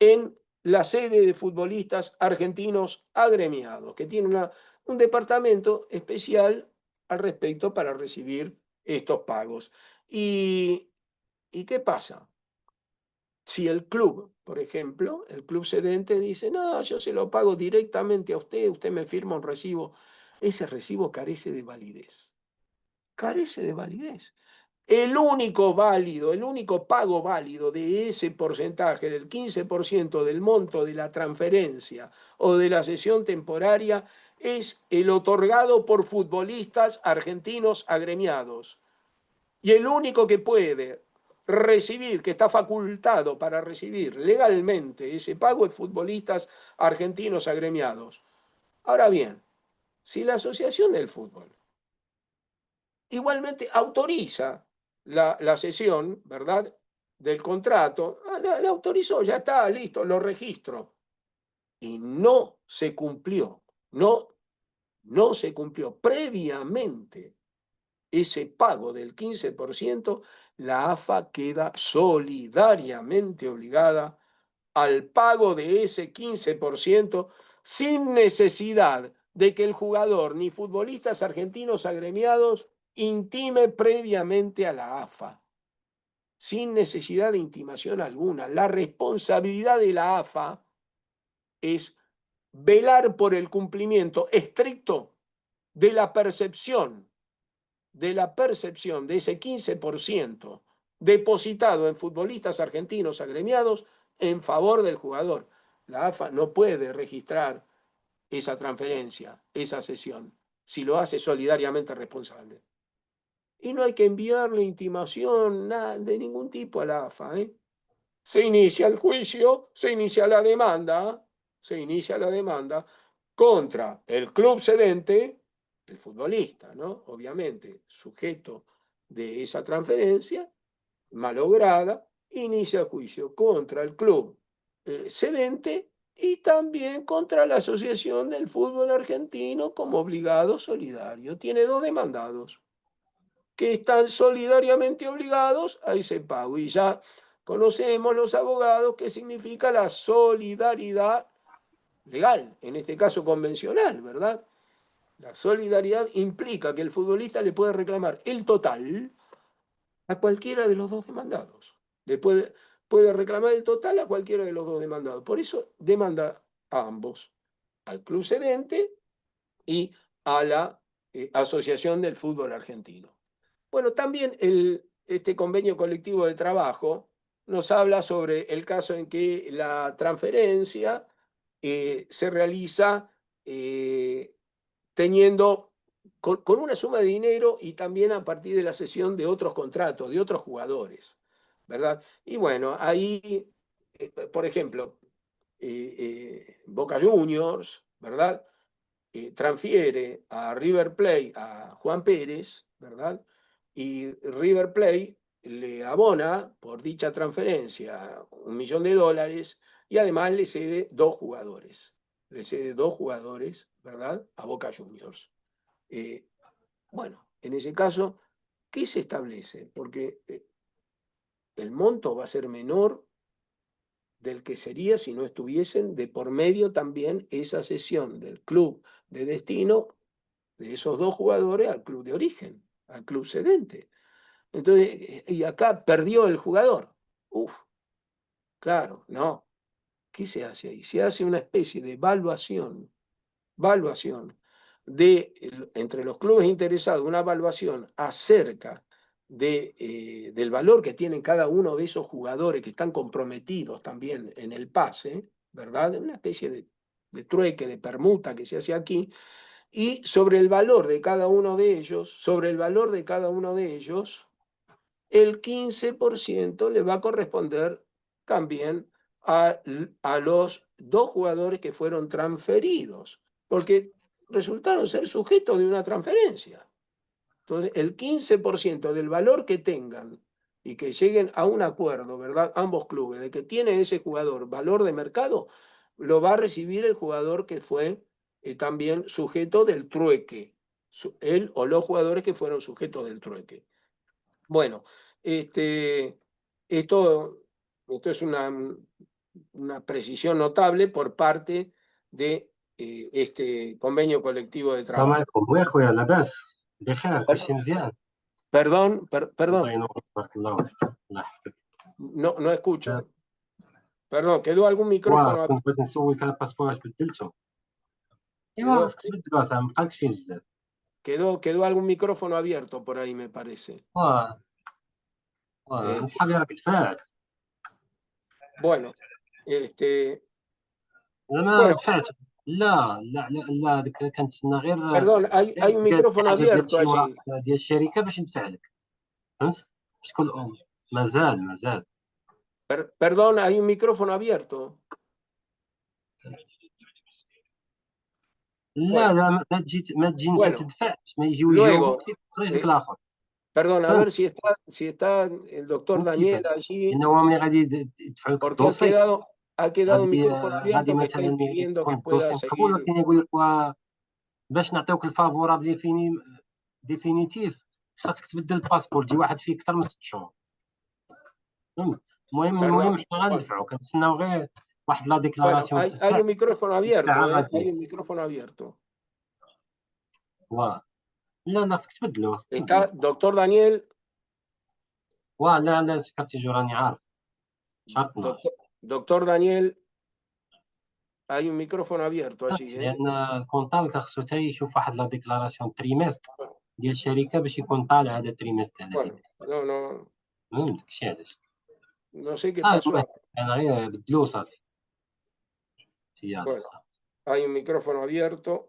en la sede de futbolistas argentinos agremiados, que tiene un departamento especial al respecto para recibir estos pagos. ¿Y qué pasa? Si el club, por ejemplo, el club cedente dice, no, yo se lo pago directamente a usted, usted me firma un recibo, ese recibo carece de validez. Carece de validez. El único válido, el único pago válido de ese porcentaje, del 15% del monto de la transferencia o de la cesión temporaria, es el otorgado por futbolistas argentinos agremiados. Y el único que puede recibir, que está facultado para recibir legalmente ese pago es futbolistas argentinos agremiados. Ahora bien, si la Asociación del Fútbol igualmente autoriza la cesión, ¿verdad? Del contrato, la autorizó, ya está, listo, lo registro. Y no se cumplió, no se cumplió previamente ese pago del 15%, la AFA queda solidariamente obligada al pago de ese 15% sin necesidad de que el jugador ni futbolistas argentinos agremiados intime previamente a la AFA, sin necesidad de intimación alguna. La responsabilidad de la AFA es velar por el cumplimiento estricto de la percepción de ese 15% depositado en futbolistas argentinos agremiados en favor del jugador. La AFA no puede registrar esa transferencia, esa cesión, si lo hace solidariamente responsable. Y no hay que enviarle intimación nada, de ningún tipo a la AFA. Se inicia el juicio, se inicia la demanda contra el club cedente, el futbolista, ¿no? Obviamente, sujeto de esa transferencia malograda, inicia el juicio contra el club cedente y también contra la Asociación del Fútbol Argentino como obligado solidario. Tiene dos demandados que están solidariamente obligados a ese pago. Y ya conocemos los abogados qué significa la solidaridad legal, en este caso convencional, ¿verdad? La solidaridad implica que el futbolista le puede reclamar el total a cualquiera de los dos demandados. Puede reclamar el total a cualquiera de los dos demandados. Por eso demanda a ambos, al club cedente y a la Asociación del Fútbol Argentino. Bueno, también este convenio colectivo de trabajo nos habla sobre el caso en que la transferencia se realiza teniendo con una suma de dinero y también a partir de la cesión de otros contratos, de otros jugadores, ¿verdad? Y bueno, ahí, por ejemplo, Boca Juniors, ¿verdad? Transfiere a River Plate a Juan Pérez, ¿verdad? Y River Plate le abona por dicha transferencia $1 millón y además le cede dos jugadores. Le cede dos jugadores, ¿verdad? A Boca Juniors. Eh, bueno, en ese caso, ¿qué se establece? Porque el monto va a ser menor del que sería si no estuviesen de por medio también esa cesión del club de destino de esos dos jugadores al club de origen, al club cedente. Entonces, y acá perdió el jugador. Uf, claro, no. ¿Qué se hace ahí? Se hace una especie de valuación entre los clubes interesados una evaluación acerca del valor que tienen cada uno de esos jugadores que están comprometidos también en el pase, ¿verdad? Una especie de trueque, de permuta que se hace aquí, y sobre el valor de cada uno de ellos, sobre el valor de cada uno de ellos, el 15% le va a corresponder también a los dos jugadores que fueron transferidos, porque resultaron ser sujetos de una transferencia. Entonces, el 15% del valor que tengan y que lleguen a un acuerdo, ¿verdad? Ambos clubes, de que tienen ese jugador valor de mercado, lo va a recibir el jugador que fue también sujeto del trueque, él o los jugadores que fueron sujetos del trueque. Bueno, este, esto, esto es una precisión notable por parte de este convenio colectivo de السلام trabajo. عليكم. ويا خويا لاباس؟ بخير كلشي مزيان؟ Perdón, الله ينور، بارك الله فيك، الله يحفظك. no escucho. Perdón, quedó algún micrófono, كنت بغيت نسولك على الباسبور اش بدلتو. ايوا quedó, خاصك تبدلو اصاحبي، مبقالكش فيه بزاف. quedó algún micrófono abierto por ahí, me parece. واه واه Este, نصحابي راك دفعت. bueno, este, زعما bueno, دفعت. لا هذيك كنتسنى perdón, hay un تقاد شي micrófono حاجه ديال abierto شي ورق allí. ديال الشركه باش ندفع لك، فهمت؟ باش تكون مازال. Perdón, hay un micrófono abierto. لا Bueno, لا ما تجي انت bueno, تدفع باش ما يجيو يجاوبوك luego, تخرج لك eh, الاخر، perdón, a ver فهمت؟ si está el doctor فهمت Daniel كيفاش؟ allí, لانه ملي غادي يدفعوا لك porque الدوسي، ha quedado un غادي micrófono غادي abierto que está مثلا impidiendo يكون que pueda الدوسي مقبول، seguir. ولكن يقول لك باش نعطيوك الفافورابل ديفينيتيف خاصك تبدل الباسبور، تجي واحد فيه اكثر من 6 شهور، فهمت؟ Perdón, المهم حنا bueno, غندفعوا، كنتسناو غير واحد لا bueno, ديكلاراسيون hay تدفع un micrófono ديك الساعه abierto, ¿eh? Hay غادي. un micrófono abierto. واه لا خاصك Está, تبدلو. doctor Daniel, واه لا سكرتيجو راني عارف، شرط 12. doctor Daniel, hay un micrófono abierto allí, ¿eh? لان الكونطابل خاصو حتى يشوف واحد لا ديكلاراسيون تريمستر ديال الشركه باش يكون طالع هذا التريمستر هذا اللي Bueno, no, فهمت داكشي علاش. no sé qué المهم pasó. انا غير بدلو صافي. يلا Bueno, صافي. hay un micrófono abierto.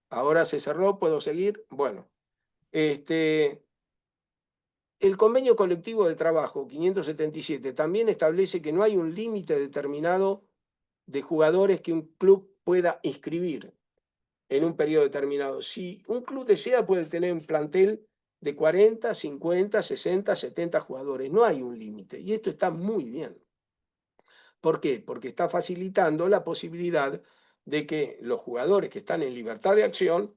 Ahora se cerró, ¿puedo seguir? Bueno, el convenio colectivo de trabajo 577 también establece que no hay un límite determinado de jugadores que un club pueda inscribir en un periodo determinado. Si un club desea, puede tener un plantel de 40, 50, 60, 70 jugadores. No hay un límite. Y esto está muy bien. ¿Por qué? Porque está facilitando la posibilidad de que los jugadores que están en libertad de acción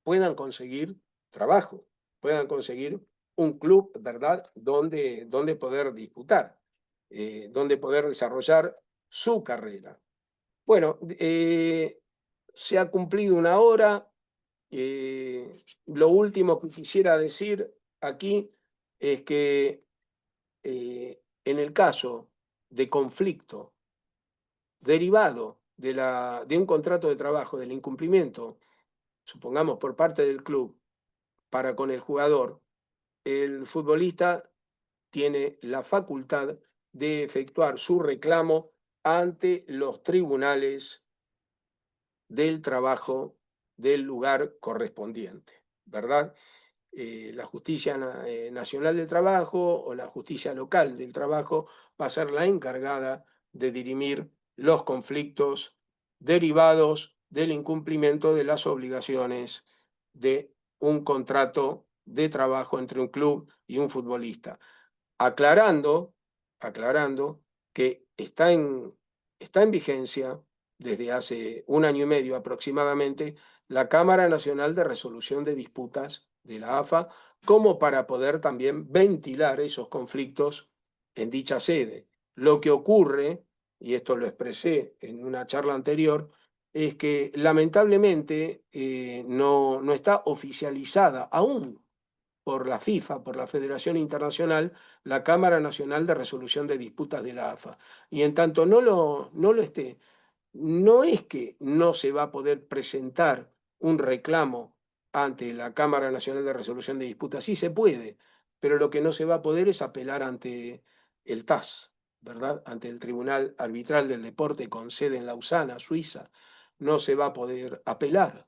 puedan conseguir trabajo, puedan conseguir un club, ¿verdad?, donde poder disputar, donde poder desarrollar su carrera. Bueno, se ha cumplido una hora. Lo último que quisiera decir aquí es que en el caso de conflicto derivado de un contrato de trabajo, del incumplimiento, supongamos por parte del club, para con el jugador, el futbolista tiene la facultad de efectuar su reclamo ante los tribunales del trabajo del lugar correspondiente, ¿verdad? La justicia nacional del trabajo o la justicia local del trabajo va a ser la encargada de dirimir los conflictos derivados del incumplimiento de las obligaciones de un contrato de trabajo entre un club y un futbolista, aclarando, aclarando que está en vigencia desde hace un año y medio aproximadamente la Cámara Nacional de Resolución de Disputas de la AFA, como para poder también ventilar esos conflictos en dicha sede. Lo que ocurre, y esto lo expresé en una charla anterior, es que lamentablemente no está oficializada aún por la FIFA, por la Federación Internacional, la Cámara Nacional de Resolución de Disputas de la AFA. Y en tanto no lo esté, no es que no se va a poder presentar un reclamo ante la Cámara Nacional de Resolución de Disputas, sí se puede, pero lo que no se va a poder es apelar ante el TAS, ¿verdad? Ante el Tribunal Arbitral del Deporte con sede en Lausana, Suiza. No se va a poder apelar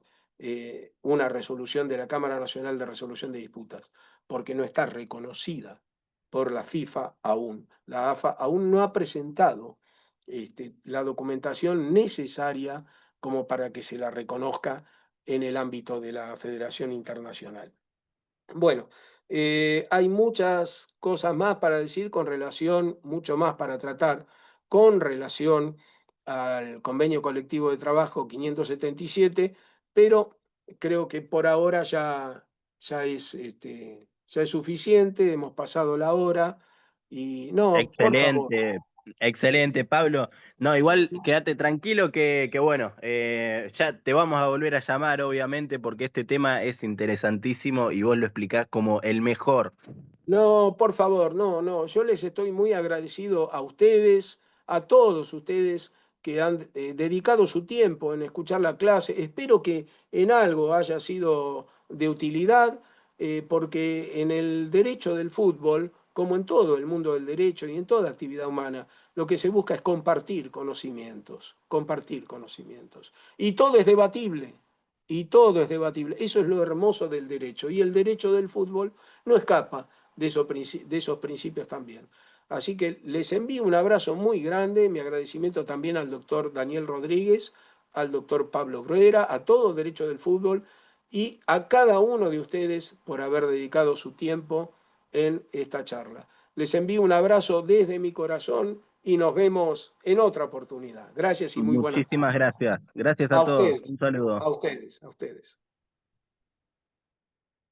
una resolución de la Cámara Nacional de Resolución de Disputas, porque no está reconocida por la FIFA aún. La AFA aún no ha presentado la documentación necesaria como para que se la reconozca en el ámbito de la Federación Internacional. Bueno, hay muchas cosas más para decir con relación, mucho más para tratar con relación al convenio colectivo de trabajo 577, pero creo que por ahora ya es suficiente, hemos pasado la hora y no, por favor. Excelente, excelente, Pablo. No, igual quédate tranquilo que bueno, ya te vamos a volver a llamar, obviamente, porque este tema es interesantísimo y vos lo explicás como el mejor. No, por favor, no, no. Yo les estoy muy agradecido a ustedes, a todos ustedes que han dedicado su tiempo en escuchar la clase. Espero que en algo haya sido de utilidad, porque en el derecho del fútbol, como en todo el mundo del derecho y en toda actividad humana, lo que se busca es compartir conocimientos, compartir conocimientos. Y todo es debatible, y todo es debatible. Eso es lo hermoso del derecho. Y el derecho del fútbol no escapa de esos principios también. Así que les envío un abrazo muy grande, mi agradecimiento también al doctor Daniel Rodríguez, al doctor Pablo Gruera, a todo el derecho del fútbol y a cada uno de ustedes por haber dedicado su tiempo en esta charla. Les envío un abrazo desde mi corazón y nos vemos en otra oportunidad. Gracias y muy buenas Muchísimas tardes. gracias. Gracias a A todos. ustedes, Un saludo. a ustedes, a ustedes.